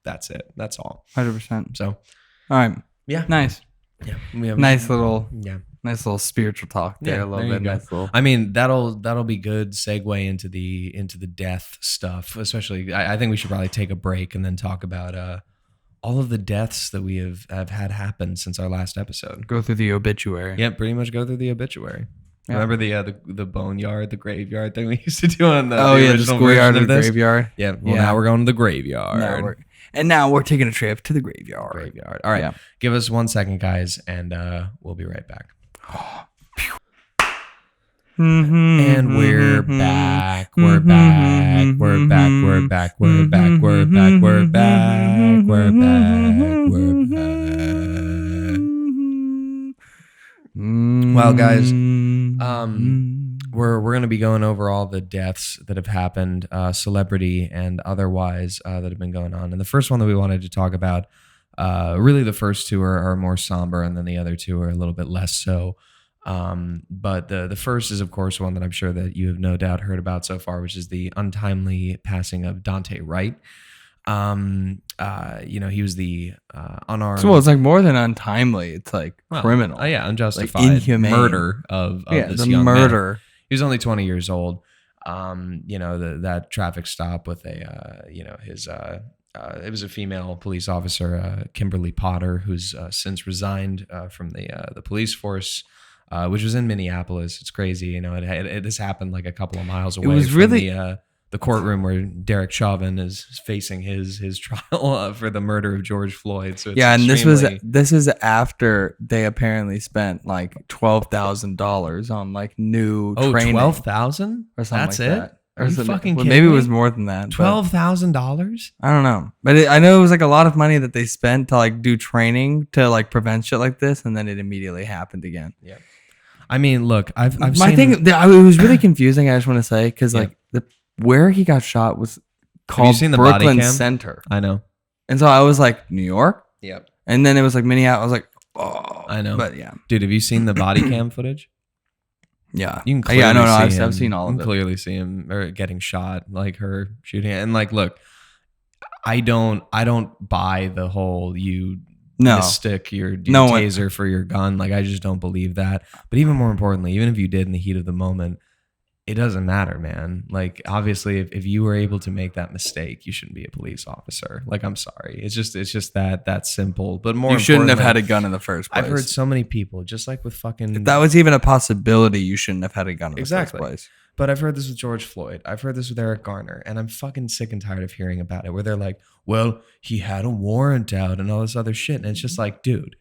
S1: that's it. That's all.
S2: 100%.
S1: So,
S2: all right.
S1: Yeah.
S2: Nice.
S1: Yeah, we have
S2: Nice little spiritual talk there.
S1: Yeah,
S2: A little
S1: there you
S2: bit.
S1: go.
S2: Nice little.
S1: I mean, that'll be good segue into the death stuff. Especially, I think we should probably take a break and then talk about all of the deaths that we have had happen since our last episode.
S2: Go through the obituary.
S1: Yeah, pretty much go through the obituary.
S2: Yeah.
S1: Remember the boneyard, the graveyard thing we used to do on the
S2: Oh yeah, the
S1: original
S2: schoolyard
S1: version
S2: and
S1: of this?
S2: graveyard.
S1: Yeah. Well,
S2: Yeah.
S1: now we're going to the graveyard.
S2: Now we're taking a trip to the graveyard.
S1: Graveyard. All right.
S2: Yeah.
S1: Give us 1 second, guys, and we'll be right back. And we're back. We're back. We're back. We're back. We're back. We're back. We're back. We're back. We're back. Well, guys, we're going to be going over all the deaths that have happened, celebrity and otherwise, that have been going on. And the first one that we wanted to talk about, really the first two are more somber, and then the other two are a little bit less so. But the first is, of course, one that I'm sure that you have no doubt heard about so far, which is the untimely passing of Dante Wright. He was the unarmed.
S2: So it's like more than untimely. It's like criminal.
S1: Oh yeah, unjustified
S2: Like inhumane.
S1: murder of this
S2: the
S1: young man.
S2: murder.
S1: He was only 20 years old. That traffic stop with it was a female police officer, Kimberly Potter, who's since resigned from the police force, which was in Minneapolis. It's crazy, this happened like a couple of miles away.
S2: was
S1: from
S2: really-
S1: the courtroom where Derek Chauvin is facing his trial for the murder of George Floyd. So it's
S2: And
S1: extremely-
S2: this is after they apparently spent like $12,000 on like new training
S1: 12,000
S2: or something
S1: That's
S2: like
S1: it.
S2: that.
S1: Are you
S2: something-
S1: fucking
S2: well,
S1: kidding
S2: maybe it
S1: me?
S2: was more than that. but
S1: $12,000.
S2: I don't know, but I know it was like a lot of money that they spent to like do training to like prevent shit like this, and then it immediately happened again.
S1: Yeah. I mean, look, I've
S2: My
S1: seen,
S2: thing, it was really confusing. I just want to say because
S1: Yeah.
S2: like where he got shot was called
S1: seen the body
S2: Brooklyn
S1: cam?
S2: Center,
S1: I know.
S2: and so I was like New York,
S1: Yep.
S2: and then it was like Minneapolis. I was like, oh,
S1: I know.
S2: but yeah,
S1: Dude, have you seen the body cam footage?
S2: yeah,
S1: You can clearly
S2: yeah. No,
S1: see
S2: I've
S1: him.
S2: seen all
S1: You
S2: of
S1: can
S2: it.
S1: clearly see him or getting shot, like her shooting it. And like, look, I don't buy the whole you
S2: No,
S1: mistook your
S2: No one-
S1: taser for your gun. Like, I just don't believe that. But even more importantly, even if you did in the heat of the moment, it doesn't matter, man. Like, obviously, if you were able to make that mistake, you shouldn't be a police officer. Like, I'm sorry. It's just that simple. But more
S2: you shouldn't have had
S1: importantly,
S2: a gun in the first place.
S1: I've heard so many people, just like with fucking.
S2: if that was even a possibility, you shouldn't have had a gun in the
S1: Exactly.
S2: first place.
S1: But I've heard this with George Floyd. I've heard this with Eric Garner. And I'm fucking sick and tired of hearing about it, where they're like, well, he had a warrant out and all this other shit. And it's just like, dude,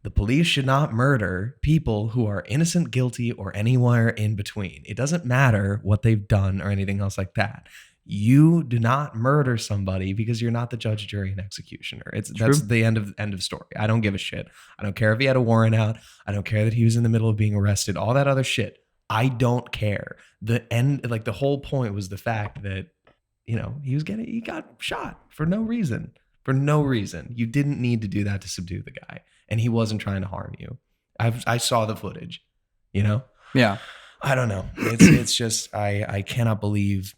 S1: the police should not murder people who are innocent, guilty, or anywhere in between. It doesn't matter what they've done or anything else like that. You do not murder somebody because you're not the judge, jury, and executioner. That's the end of story. I don't give a shit. I don't care if he had a warrant out. I don't care that he was in the middle of being arrested. All that other shit. I don't care. The whole point was the fact that, he got shot for no reason. For no reason. You didn't need to do that to subdue the guy. And he wasn't trying to harm you. I saw the footage,
S2: Yeah.
S1: I don't know. It's just, I cannot believe.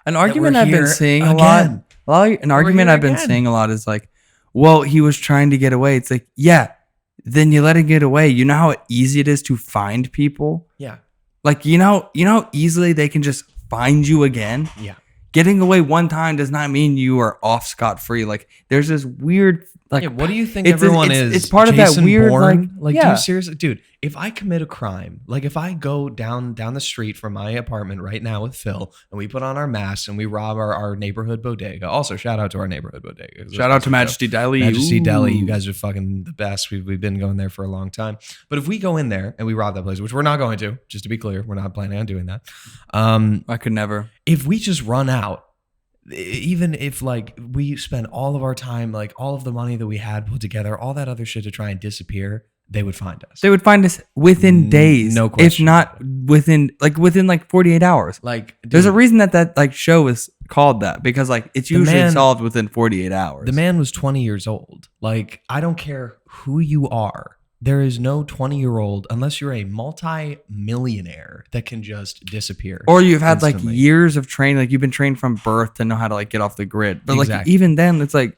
S2: An argument
S1: we're
S2: I've been
S1: here
S2: seeing
S1: again.
S2: a lot. An argument
S1: here
S2: I've been
S1: again.
S2: seeing a lot is like, well, he was trying to get away. It's like, yeah, then you let him get away. You know how easy it is to find people?
S1: Yeah.
S2: Like, you know how easily they can just find you again?
S1: Yeah.
S2: Getting away one time does not mean you are off scot-free. Like, there's this weird, like,
S1: Yeah, what do you think
S2: it's-
S1: everyone
S2: it's-
S1: is?
S2: it's part of that
S1: Jason
S2: weird,
S1: Bourne?
S2: like,
S1: do
S2: yeah.
S1: you seriously, dude? If I commit a crime, like if I go down the street from my apartment right now with Phil, and we put on our masks and we rob our neighborhood bodega. Also, shout out to our neighborhood bodega.
S2: shout out to Majesty Deli.
S1: Majesty
S2: Ooh.
S1: Deli. You guys are fucking the best. We've been going there for a long time. But if we go in there and we rob that place, which we're not going to, just to be clear, we're not planning on doing that.
S2: I could never.
S1: If we just run out, even if like we spend all of our time, like all of the money that we had put together, all that other shit to try and disappear, they would find us.
S2: They would find us within days.
S1: no
S2: If
S1: question.
S2: not within 48 hours.
S1: Like, dude,
S2: There's a reason that like show is called that, because like it's
S1: The
S2: usually
S1: man-
S2: solved within 48 hours.
S1: the man was 20 years old. Like, I don't care who you are. There is no 20-year-old, unless you're a multi-millionaire, that can just disappear.
S2: Or you've had like
S1: instantly.
S2: years of training, like you've been trained from birth to know how to like get off the grid. But like
S1: Exactly.
S2: even then, it's like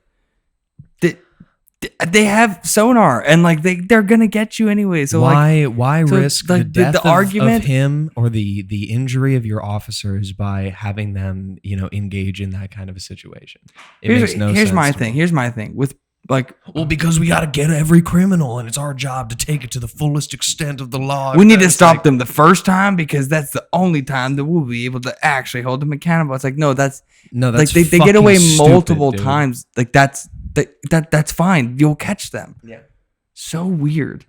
S2: They have sonar, and like they're gonna get you anyway. So
S1: why
S2: so,
S1: risk
S2: like,
S1: the death
S2: the argument
S1: of him or the injury of your officers by having them, engage in that kind of a situation? It makes no sense.
S2: Here's my
S1: to
S2: thing.
S1: me.
S2: Here's my thing with like.
S1: Well, because we got to get every criminal, and it's our job to take it to the fullest extent of the law.
S2: We need to
S1: It's
S2: stop
S1: like-
S2: them the first time because that's the only time that we'll be able to actually hold them accountable. It's like, no, that's
S1: No,
S2: like they get away multiple times. Like that's fine. You'll catch them.
S1: Yeah.
S2: So weird.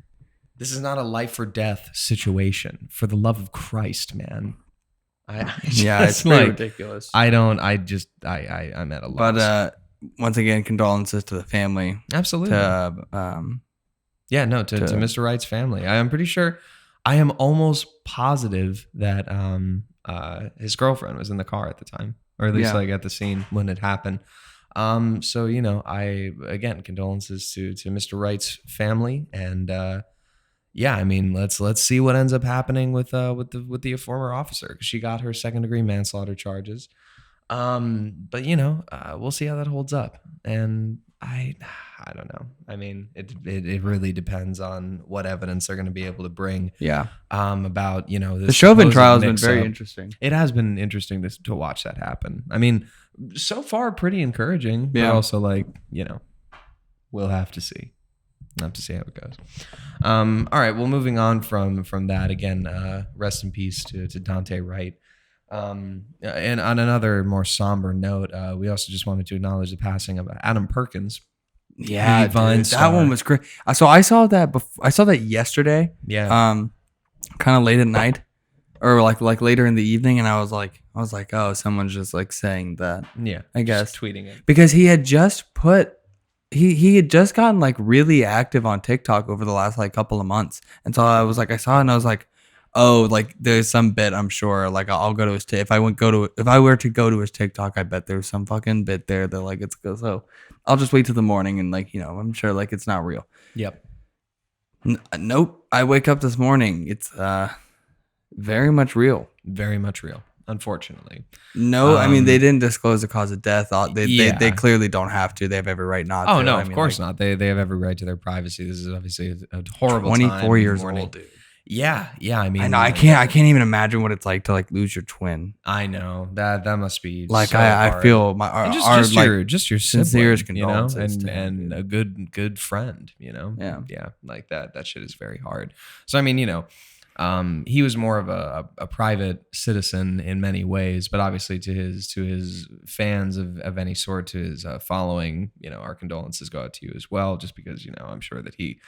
S1: This is not a life or death situation. For the love of Christ, man.
S2: It's pretty ridiculous.
S1: I'm at a loss.
S2: But once again, condolences to the family.
S1: Absolutely.
S2: To
S1: to Mr. Wright's family. I am pretty sure. I am almost positive that his girlfriend was in the car at the time, or at least like at the scene when it happened. So again, condolences to Mr. Wright's family, and I mean, let's see what ends up happening with the former officer, 'cause she got her second-degree manslaughter charges. But we'll see how that holds up, and I don't know. I mean, it really depends on what evidence they're going to be able to bring.
S2: Yeah.
S1: About
S2: the Chauvin trial has been very interesting.
S1: It has been interesting to watch that happen. I mean, so far pretty encouraging, but
S2: Yeah.
S1: also we'll have to see. We'll have to see how it goes. All right. Well, moving on from that again. Rest in peace to Dante Wright. And on another more somber note, we also just wanted to acknowledge the passing of Adam Perkins.
S2: Yeah,
S1: Vine
S2: dude, that
S1: star.
S2: one was great. So I saw that I saw that yesterday.
S1: Yeah.
S2: Kind of late at night, or like later in the evening, and I was like, oh, someone's just like saying that.
S1: Yeah.
S2: I guess.
S1: Just tweeting it.
S2: Because he had just he had just gotten like really active on TikTok over the last like couple of months, and so I saw it and I was like, oh, like there's some bit, I'm sure, like I'll go to his if I were to go to his TikTok, I bet there's some fucking bit there that like it's good. So I'll just wait till the morning and I'm sure like it's not real.
S1: Yep.
S2: Nope. I wake up this morning. It's very much real.
S1: Very much real. Unfortunately.
S2: No, I mean they didn't disclose the cause of death. They
S1: Yeah.
S2: clearly don't have to. They have every right not to.
S1: Oh no,
S2: I
S1: of
S2: mean,
S1: course
S2: like,
S1: not. They have every right to their privacy. This is obviously a horrible
S2: 24
S1: time
S2: years
S1: morning.
S2: old, dude.
S1: Yeah. I mean,
S2: I know. I can't even imagine what it's like to like lose your twin.
S1: I know that must be
S2: Like
S1: so
S2: I
S1: hard.
S2: feel my
S1: And
S2: our
S1: your
S2: sincerest
S1: sibling,
S2: condolences to him,
S1: and
S2: dude.
S1: a good friend,
S2: Yeah.
S1: like that shit is very hard. So I mean, he was more of a private citizen in many ways, but obviously to his fans of any sort, to his following, our condolences go out to you as well, just because I'm sure that he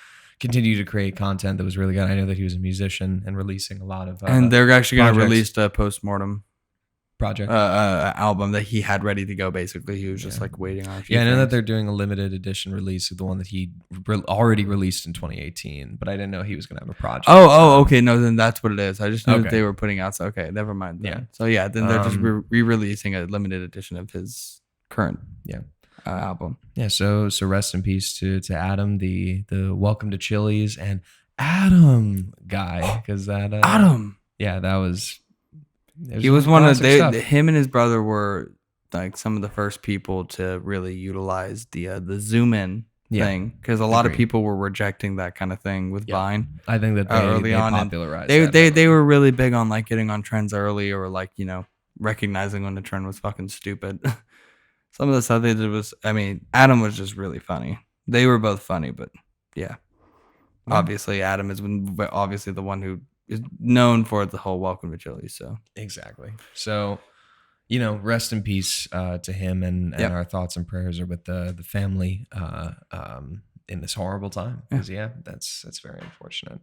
S1: continued to create content that was really good. I know that he was a musician and releasing a lot of
S2: and they're actually going to
S1: projects.
S2: release a postmortem
S1: project.
S2: album that he had ready to go. Basically, he was just like waiting on. A few
S1: Yeah, I know that
S2: things.
S1: they're doing a limited edition release of the one that he already released in 2018, but I didn't know he was going to have a project.
S2: Oh, okay. No, then that's what it is. I just knew that
S1: Okay.
S2: they were putting out. So, okay, never mind. Then.
S1: Yeah.
S2: So yeah, then they're just
S1: Um,
S2: re-releasing a limited edition of his current album.
S1: Yeah, so rest in peace to Adam, the Welcome to Chili's and Adam guy, because that
S2: Adam.
S1: yeah, that was
S2: He was one of
S1: classic stuff.
S2: him and his brother were like some of the first people to really utilize the zoom in
S1: Yeah.
S2: thing, because a lot of
S1: Agreed.
S2: people were rejecting that kind of thing with
S1: Yeah.
S2: Vine.
S1: I think that
S2: early
S1: they
S2: on, and
S1: popularized
S2: They were really big on like getting on trends early, or like recognizing when the trend was fucking stupid. Some of the stuff they did was, I mean, Adam was just really funny. They were both funny, but yeah. Obviously, Adam is obviously the one who is known for the whole Welcome to Chili's. So
S1: Exactly. So, rest in peace to him, and
S2: Yep.
S1: our thoughts and prayers are with the family in this horrible time. Because that's very unfortunate.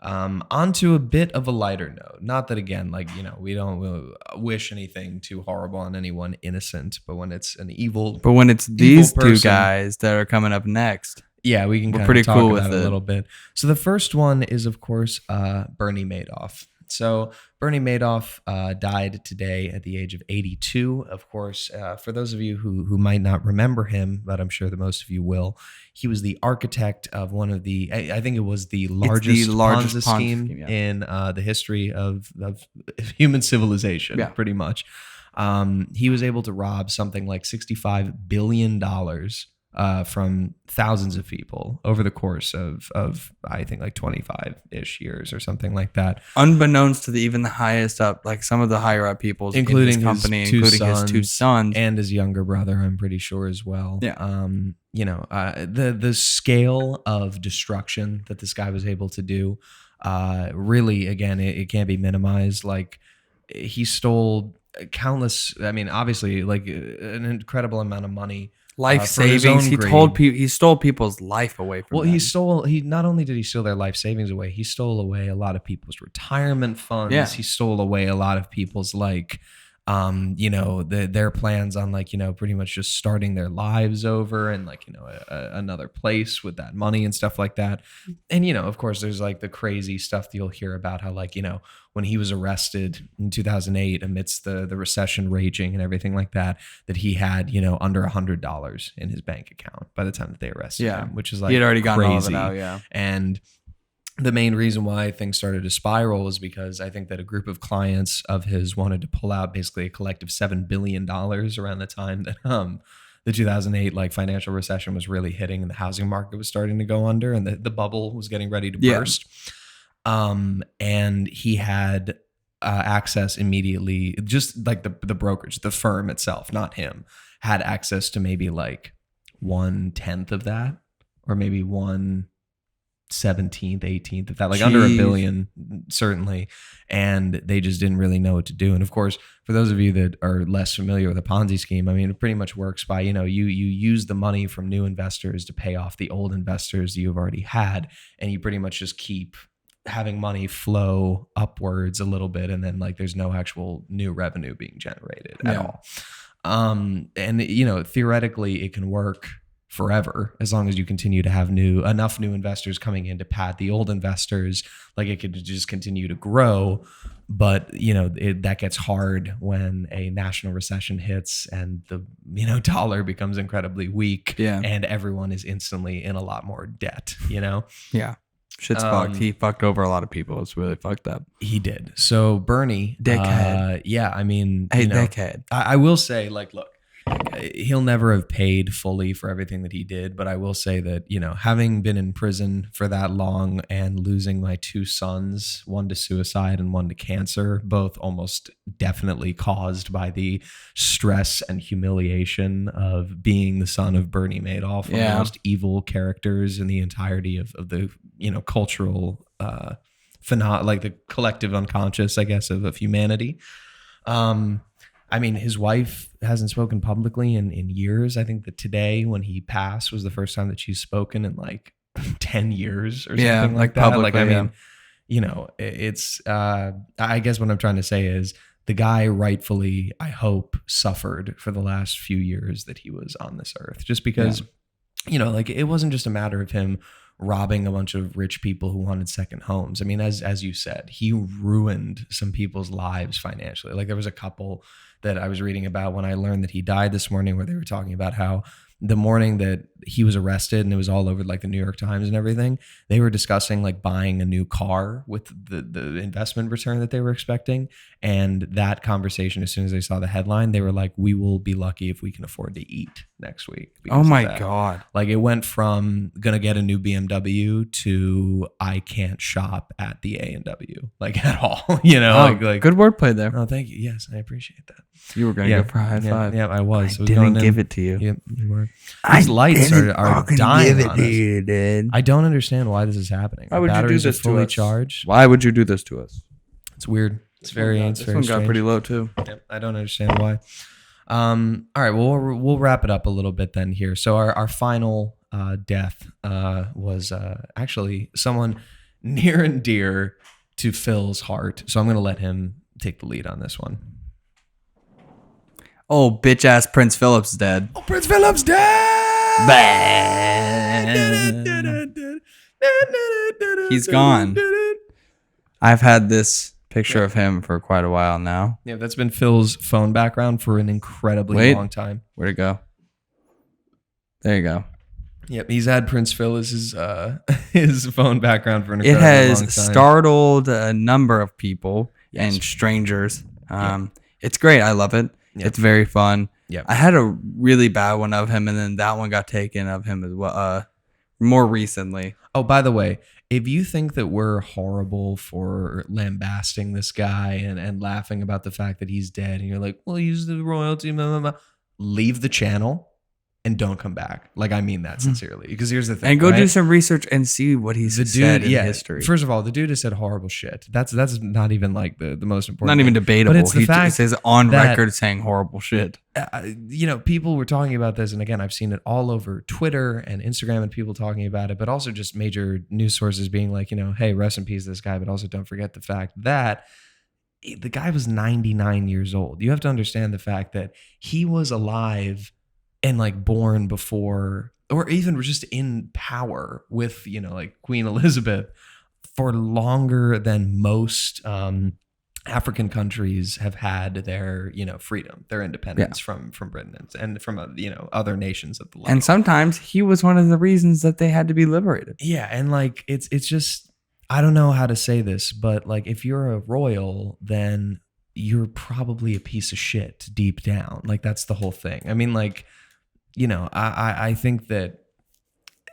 S1: On to a bit of a lighter note. Not that again, we don't wish anything too horrible on anyone innocent, but when it's an evil,
S2: but when it's these two
S1: person.
S2: guys that are coming up next,
S1: yeah, we can
S2: We're
S1: kind
S2: pretty
S1: of talk
S2: cool
S1: about
S2: with
S1: it a
S2: it.
S1: little bit. So the first one is, of course, Bernie Madoff. So Bernie Madoff died today at the age of 82. Of course, for those of you who might not remember him, but I'm sure that most of you will, he was the architect of one of the, I think it was the largest Ponzi scheme
S2: yeah.
S1: in the history of human civilization,
S2: Yeah.
S1: pretty much. He was able to rob something like $65 billion from thousands of people over the course of I think like 25-ish years or something like that.
S2: Unbeknownst to even the highest up, like some of the higher up people,
S1: Including
S2: in his company,
S1: his two
S2: including his
S1: sons.
S2: two sons.
S1: And his younger brother, I'm pretty sure as well.
S2: Yeah.
S1: The scale of destruction that this guy was able to do, really, again, it can't be minimized. Like, he stole countless, I mean, obviously, like an incredible amount of money.
S2: Life
S1: for his
S2: savings.
S1: own
S2: He
S1: greed.
S2: he stole people's life away from them.
S1: He not only did he steal their life savings away, he stole away a lot of people's retirement funds.
S2: Yeah.
S1: He stole away a lot of people's like their plans on like, pretty much just starting their lives over and like, another place with that money and stuff like that. And, of course, there's like the crazy stuff that you'll hear about how like, when he was arrested in 2008 amidst the recession raging and everything like that, that he had, under $100 in his bank account by the time that they arrested him, which is like
S2: he had already gotten all of
S1: crazy.
S2: it out, yeah.
S1: And the main reason why things started to spiral was because I think that a group of clients of his wanted to pull out basically a collective $7 billion around the time that the 2008 like financial recession was really hitting and the housing market was starting to go under and the bubble was getting ready to burst. And he had access immediately, just like the brokerage, the firm itself, not him, had access to maybe like 1/10 of that, or maybe 1/17th, 18th of that, like under $1 billion, certainly. And they just didn't really know what to do. And of course, for those of you that are less familiar with a Ponzi scheme, I mean, it pretty much works by, you use the money from new investors to pay off the old investors you've already had. And you pretty much just keep having money flow upwards a little bit. And then like, there's no actual new revenue being generated at all. And theoretically it can work forever as long as you continue to have enough new investors coming in to pad the old investors. Like, it could just continue to grow, but that gets hard when a national recession hits and the dollar becomes incredibly weak, and everyone is instantly in a lot more debt.
S2: Shit's fucked. He fucked over a lot of people. It's really fucked up.
S1: He did. So Bernie,
S2: dickhead.
S1: Dickhead. I will say, like, look, he'll never have paid fully for everything that he did, but I will say that, having been in prison for that long and losing my two sons, one to suicide and one to cancer, both almost definitely caused by the stress and humiliation of being the son of Bernie Madoff, one of the most evil characters in the entirety of the, cultural like the collective unconscious, I guess, of humanity. I mean, his wife hasn't spoken publicly in years. I think that today, when he passed, was the first time that she's spoken in like 10 years or something like that.
S2: Publicly,
S1: like, I mean, it's, I guess what I'm trying to say is the guy rightfully, I hope, suffered for the last few years that he was on this earth, just because, like, it wasn't just a matter of him robbing a bunch of rich people who wanted second homes. I mean, as you said, he ruined some people's lives financially. Like, there was a couple that I was reading about when I learned that he died this morning, where they were talking about how the morning that he was arrested and it was all over like the New York Times and everything, they were discussing like buying a new car with the investment return that they were expecting. And that conversation, as soon as they saw the headline, they were like, we will be lucky if we can afford to eat next week.
S2: Oh my God.
S1: Like, it went from gonna get a new BMW to I can't shop at the A&W like at all, like
S2: good wordplay there.
S1: Oh, thank you. Yes, I appreciate that.
S2: You were going to go for a high five.
S1: Yeah, I was.
S2: I didn't give it to you.
S1: Yep, you were. These lights are dying on us.
S2: Dude.
S1: I don't understand why this is happening.
S2: Why would you do
S1: Batteries
S2: this
S1: are
S2: to
S1: fully
S2: us?
S1: charged.
S2: Why would you do this to us?
S1: It's weird. It's very
S2: This one got
S1: strange.
S2: pretty low too.
S1: Yep, I don't understand why. All right, well, we'll wrap it up a little bit then here. So our final death was actually someone near and dear to Phil's heart. So I'm going to let him take the lead on this one.
S2: Oh, bitch ass Prince Philip's dead.
S1: Oh, Prince Philip's dead!
S2: He's gone. I've had this picture of him for quite a while now.
S1: Yeah, that's been Phil's phone background for an incredibly long time.
S2: Where'd it go? There you go.
S1: Yep, he's had Prince Phil as his phone background for an
S2: It
S1: incredibly long time.
S2: has startled a number of people
S1: Yes.
S2: and strangers. It's great. I love it.
S1: Yep.
S2: It's very fun.
S1: Yeah.
S2: I had a really bad one of him, and then that one got taken of him as well. More recently.
S1: Oh, by the way, if you think that we're horrible for lambasting this guy and laughing about the fact that he's dead, and you're like, well, he's the royalty, blah, blah, blah, leave the channel and don't come back. Like, I mean that sincerely. Because here's the thing.
S2: And go
S1: right?
S2: do some research and see what he's said in history.
S1: First of all, the dude has said horrible shit. That's not even like the most important.
S2: Not even
S1: thing.
S2: debatable.
S1: But it's the
S2: he
S1: fact
S2: just is on
S1: that-
S2: record saying horrible shit.
S1: People were talking about this, and again, I've seen it all over Twitter and Instagram, and people talking about it, but also just major news sources being like, hey, rest in peace, this guy. But also, don't forget the fact that the guy was 99 years old. You have to understand the fact that he was alive and like born before, or even just in power with, like Queen Elizabeth for longer than most African countries have had their, freedom, their independence from Britain and from, other nations of the like.
S2: And sometimes he was one of the reasons that they had to be liberated.
S1: Yeah. And like, it's just, I don't know how to say this, but like, if you're a royal, then you're probably a piece of shit deep down. Like, that's the whole thing. I mean, like, I think that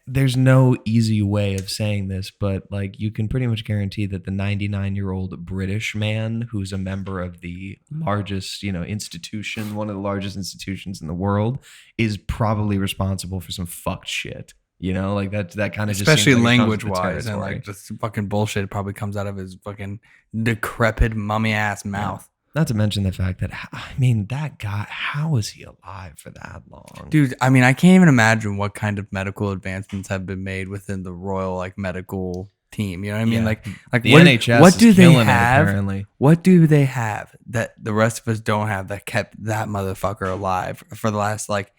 S1: there's no easy way of saying this, but like you can pretty much guarantee that the 99-year-old British man who's a member of the largest, institution, one of the largest institutions in the world, is probably responsible for some fucked shit. Like that kind of just
S2: especially
S1: seems like
S2: language
S1: it comes with the
S2: wise, and
S1: territory.
S2: like just fucking bullshit probably comes out of his fucking decrepit mummy ass mouth.
S1: Not to mention the fact that, I mean, that guy, how is he alive for that long?
S2: Dude, I mean, I can't even imagine what kind of medical advancements have been made within the royal like medical team. You know what I mean?
S1: Yeah.
S2: Like
S1: The
S2: what,
S1: NHS
S2: what
S1: is
S2: do they
S1: killing it,
S2: have?
S1: apparently.
S2: What do they have that the rest of us don't have that kept that motherfucker alive for the last like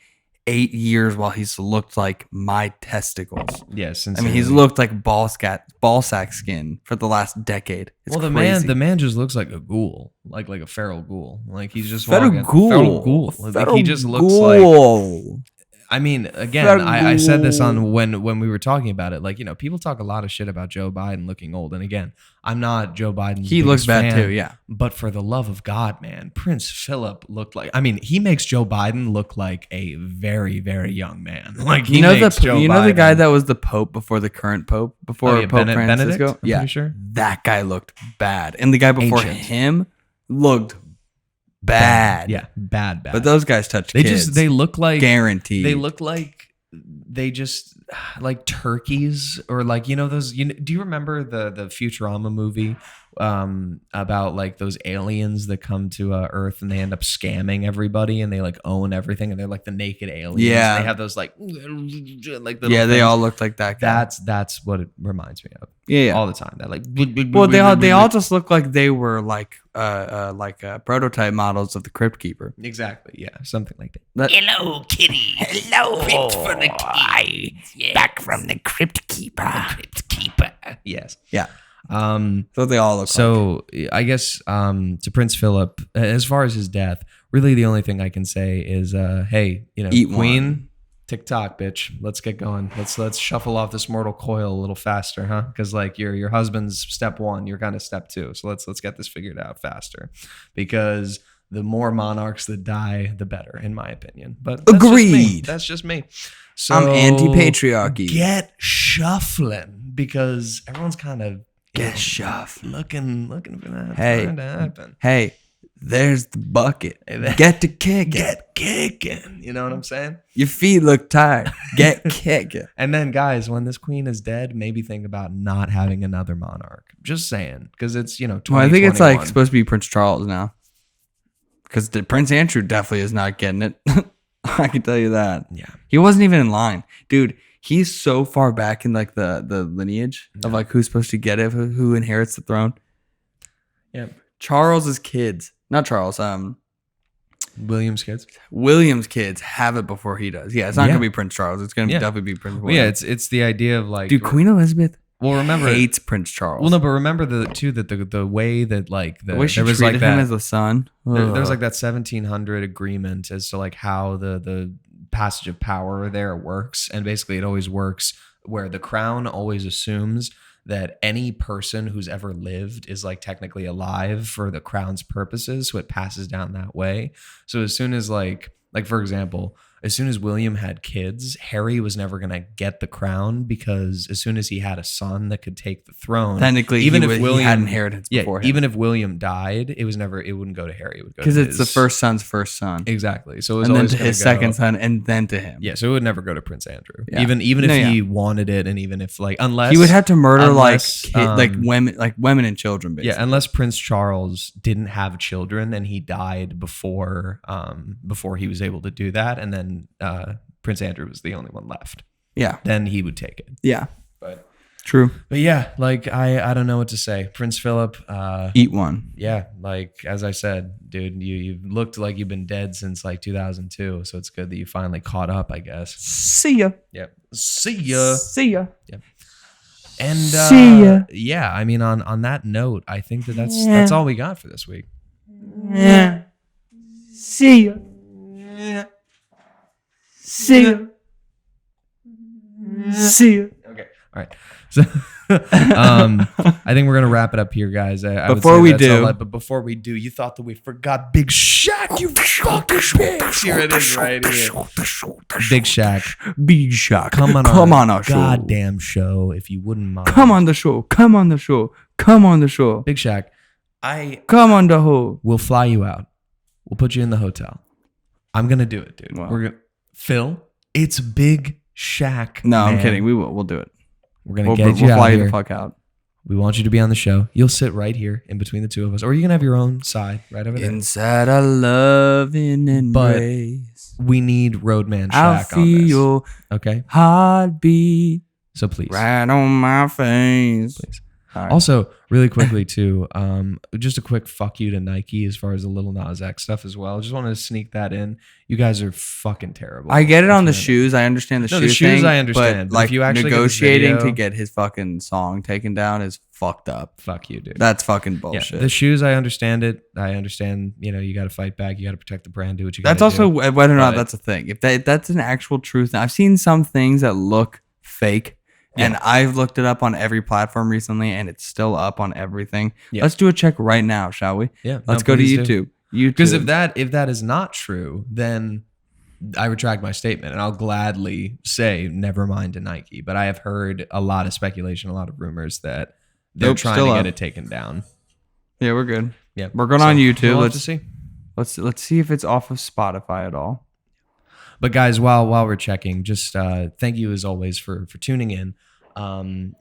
S2: 8 years while he's looked like my testicles?
S1: Yes,
S2: I mean, he's looked like ball sack skin for the last decade. It's
S1: well,
S2: crazy.
S1: the man just looks like a ghoul, like a feral ghoul. Like he's just
S2: Feral
S1: walking.
S2: ghoul.
S1: Feral ghoul. Like,
S2: Feral
S1: he just looks like.
S2: ghoul.
S1: I mean, again,
S2: Feral
S1: I said this on
S2: ghoul.
S1: when we were talking about it. Like, people talk a lot of shit about Joe Biden looking old, and again, I'm not Joe Biden's
S2: He looks
S1: biggest
S2: bad
S1: fan,
S2: too, yeah.
S1: But for the love of God, man, Prince Philip looked like. I mean, he makes Joe Biden look like a very, very young man. Like he makes Joe
S2: the guy
S1: Biden-
S2: that was the Pope before the current Pope, before
S1: Oh, yeah,
S2: Pope
S1: Benedict,
S2: Francisco.
S1: I'm pretty sure.
S2: That guy looked bad, and the guy before
S1: Ancient.
S2: him looked bad.
S1: Yeah, bad.
S2: But those guys touch
S1: They
S2: kids.
S1: they look like
S2: guaranteed.
S1: They look like they just like turkeys, or like those. Do you remember the Futurama movie about like those aliens that come to Earth and they end up scamming everybody and they like own everything and they're like the naked aliens.
S2: Yeah.
S1: And they have those like little
S2: yeah, they
S1: things.
S2: all looked like that guy.
S1: That's what it reminds me of.
S2: Yeah.
S1: All the time. That like
S2: Well, they all just look like they were like prototype models of the Crypt Keeper.
S1: exactly, yeah, something like that.
S4: Hello, kitty. Hello, Crypt for the kitty. Back from the Crypt Keeper. Crypt Keeper.
S1: Yes.
S2: Yeah.
S1: Um
S2: So they all look like.
S1: So I guess to Prince Philip, as far as his death, really the only thing I can say is, hey,
S2: Eat
S1: Queen,
S2: one.
S1: TikTok, bitch, let's get going. Let's shuffle off this mortal coil a little faster, huh? Because like your husband's step one, you're kind of step two. So let's get this figured out faster, because the more monarchs that die, the better, in my opinion. But that's just me.
S2: Agreed.
S1: That's just me. So
S2: I'm anti-patriarchy.
S1: Get shuffling, because everyone's kind of
S2: Get shuffled.
S1: looking for that
S2: Hey.
S1: to happen.
S2: Hey, there's the bucket.
S1: Hey,
S2: Get to kicking.
S1: Get kicking. You know what I'm saying?
S2: Your feet look tired. Get kicking.
S1: And then, guys, when this queen is dead, maybe think about not having another monarch. Just saying, because it's
S2: Well, I think it's
S1: 2021.
S2: like supposed to be Prince Charles now, because Prince Andrew definitely is not getting it. I can tell you that.
S1: Yeah.
S2: He wasn't even in line, dude. He's so far back in like the lineage of like who's supposed to get it, who inherits the throne.
S1: Yeah.
S2: Charles's kids, not Charles.
S1: William's kids.
S2: William's kids have it before he does. Yeah, it's not
S1: Yeah.
S2: gonna be Prince Charles. It's gonna
S1: Yeah.
S2: definitely be Prince
S1: Well,
S2: William.
S1: yeah, it's the idea of like,
S2: Dude, Queen Elizabeth
S1: well, remember,
S2: hates Prince Charles.
S1: well, no, but remember the way that like
S2: the way she
S1: there was
S2: treated
S1: like
S2: him
S1: that
S2: as a son.
S1: there was
S2: Ugh.
S1: like that 1700 agreement as to like how the passage of power there works, and basically it always works where the crown always assumes that any person who's ever lived is like technically alive for the crown's purposes, so it passes down that way. So as soon as like Like, for example, as soon as William had kids, Harry was never going to get the crown because as soon as he had a son that could take the throne,
S2: Technically, he had inheritance before him.
S1: even if William died, it wouldn't go to Harry. It would go
S2: because
S1: to
S2: it's the first son's first son,
S1: exactly. So it was
S2: and then
S1: always
S2: to
S1: gonna
S2: his
S1: go-
S2: second son, and then to him.
S1: Yeah, so it would never go to Prince Andrew.
S2: Yeah.
S1: Even if
S2: No,
S1: he wanted it, and even if like unless
S2: He would have to murder
S1: unless,
S2: women and children. Basically.
S1: yeah, unless Prince Charles didn't have children and he died before he was able to do that, and then Prince Andrew was the only one left.
S2: yeah,
S1: Then he would take it.
S2: yeah.
S1: But
S2: True.
S1: yeah, like I don't know what to say. Prince Philip,
S2: Eat one.
S1: yeah, like as I said, dude, you've looked like you've been dead since like 2002, so it's good that you finally caught up, I guess.
S2: See ya.
S1: Yep. See ya.
S2: See ya.
S1: And
S2: See ya.
S1: yeah, I mean on that note, I think that's all we got for this week.
S2: Yeah. See ya. See ya. See ya.
S1: Okay. All right. So I think we're gonna wrap it up here, guys. I would
S2: Before
S1: say
S2: we
S1: that's
S2: do-
S1: all but before we do, you thought that we forgot Big Shaq, you fucking bitch. Here it is right here. Big Shaq.
S2: Big shock.
S1: Come on
S2: our show.
S1: goddamn show, if you wouldn't mind.
S2: Come on the show. Come on the show. Come on the show.
S1: Big Shaq, I
S2: Come on the hoe.
S1: will fly you out. We'll put you in the hotel. I'm gonna do it, dude.
S2: Wow.
S1: We're gonna Phil, it's Big Shaq.
S2: No, I'm
S1: man.
S2: kidding. We will. We'll do it.
S1: We're gonna
S2: We'll
S1: get you
S2: fly
S1: out
S2: you
S1: here.
S2: the fuck out.
S1: We want you to be on the show. You'll sit right here in between the two of us, or you can have your own side right over there.
S2: Inside a loving embrace.
S1: We need Roadman
S2: I'll
S1: Shaq on this.
S2: feel
S1: Okay,
S2: heartbeat
S1: so please.
S2: right on my face.
S1: Please.
S2: All right.
S1: Also, really quickly too, just a quick fuck you to Nike as far as the Lil Nas X stuff as well. Just wanted to sneak that in. You guys are fucking terrible.
S2: I get it on the
S1: If you're
S2: shoes. I understand the
S1: No,
S2: shoe
S1: the shoes
S2: thing,
S1: I understand,
S2: But
S1: but
S2: like
S1: if you actually get this
S2: negotiating
S1: video-
S2: to get his fucking song taken down is fucked up.
S1: Fuck you, dude.
S2: That's fucking
S1: Yeah,
S2: bullshit.
S1: the shoes, I understand it. I understand, you got to fight back. You got to protect the brand. Do what you got to
S2: That's
S1: do.
S2: also whether or not
S1: But-
S2: that's a thing. If that's an actual truth. I've seen some things that look fake, and I've looked it up on every platform recently, and it's still up on everything.
S1: Yeah.
S2: Let's do a check right now, shall we?
S1: Yeah.
S2: Let's
S1: no,
S2: go to
S1: please do.
S2: YouTube. YouTube.
S1: Because if that is not true, then I retract my statement, and I'll gladly say never mind to Nike. But I have heard a lot of speculation, a lot of rumors that they're
S2: Nope,
S1: trying
S2: still
S1: to get
S2: up.
S1: it taken down.
S2: Yeah, we're good.
S1: Yeah,
S2: We're going on YouTube.
S1: We'll have to see.
S2: Let's see if it's off of Spotify at all.
S1: But guys, while we're checking, just thank you as always for tuning in.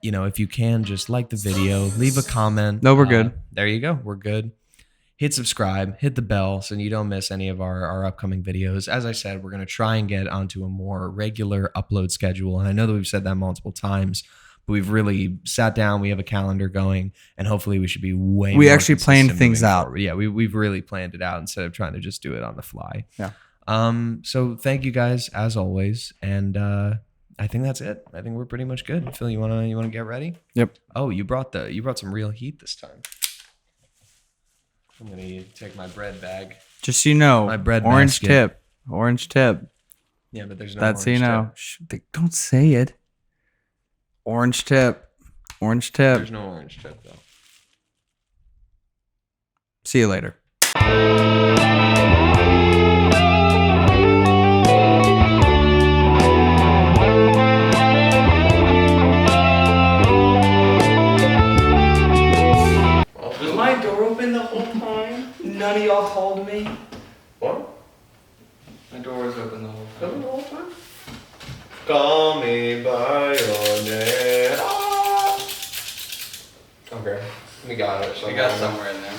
S1: If you can, just like the video, leave a comment.
S2: No, we're good.
S1: There you go. We're good. Hit subscribe, hit the bell so you don't miss any of our upcoming videos. As I said, we're going to try and get onto a more regular upload schedule. And I know that we've said that multiple times, but we've really sat down. We have a calendar going, and hopefully we should be way
S2: We
S1: more
S2: actually planned
S1: consistent
S2: things
S1: moving
S2: out.
S1: forward. Yeah, we've really planned it out instead of trying to just do it on the fly.
S2: Yeah.
S1: So thank you guys as always. And I think that's it. I think we're pretty much good. Phil, you wanna get ready?
S2: Yep.
S1: Oh, you brought some real heat this time. I'm gonna take my bread bag.
S2: Just so you know,
S1: My bread
S2: orange
S1: basket.
S2: tip. Orange tip.
S1: Yeah, but there's no.
S2: That's so you
S1: orange
S2: know.
S1: tip.
S2: Don't say it. Orange tip. Orange tip.
S1: There's no orange tip though.
S2: See you later.
S5: Was my door open the whole time? None of y'all told me.
S1: What?
S2: My door was open the whole
S1: Open the whole time? Call me by your name. Ah! Okay, we got it.
S2: We got somewhere in there.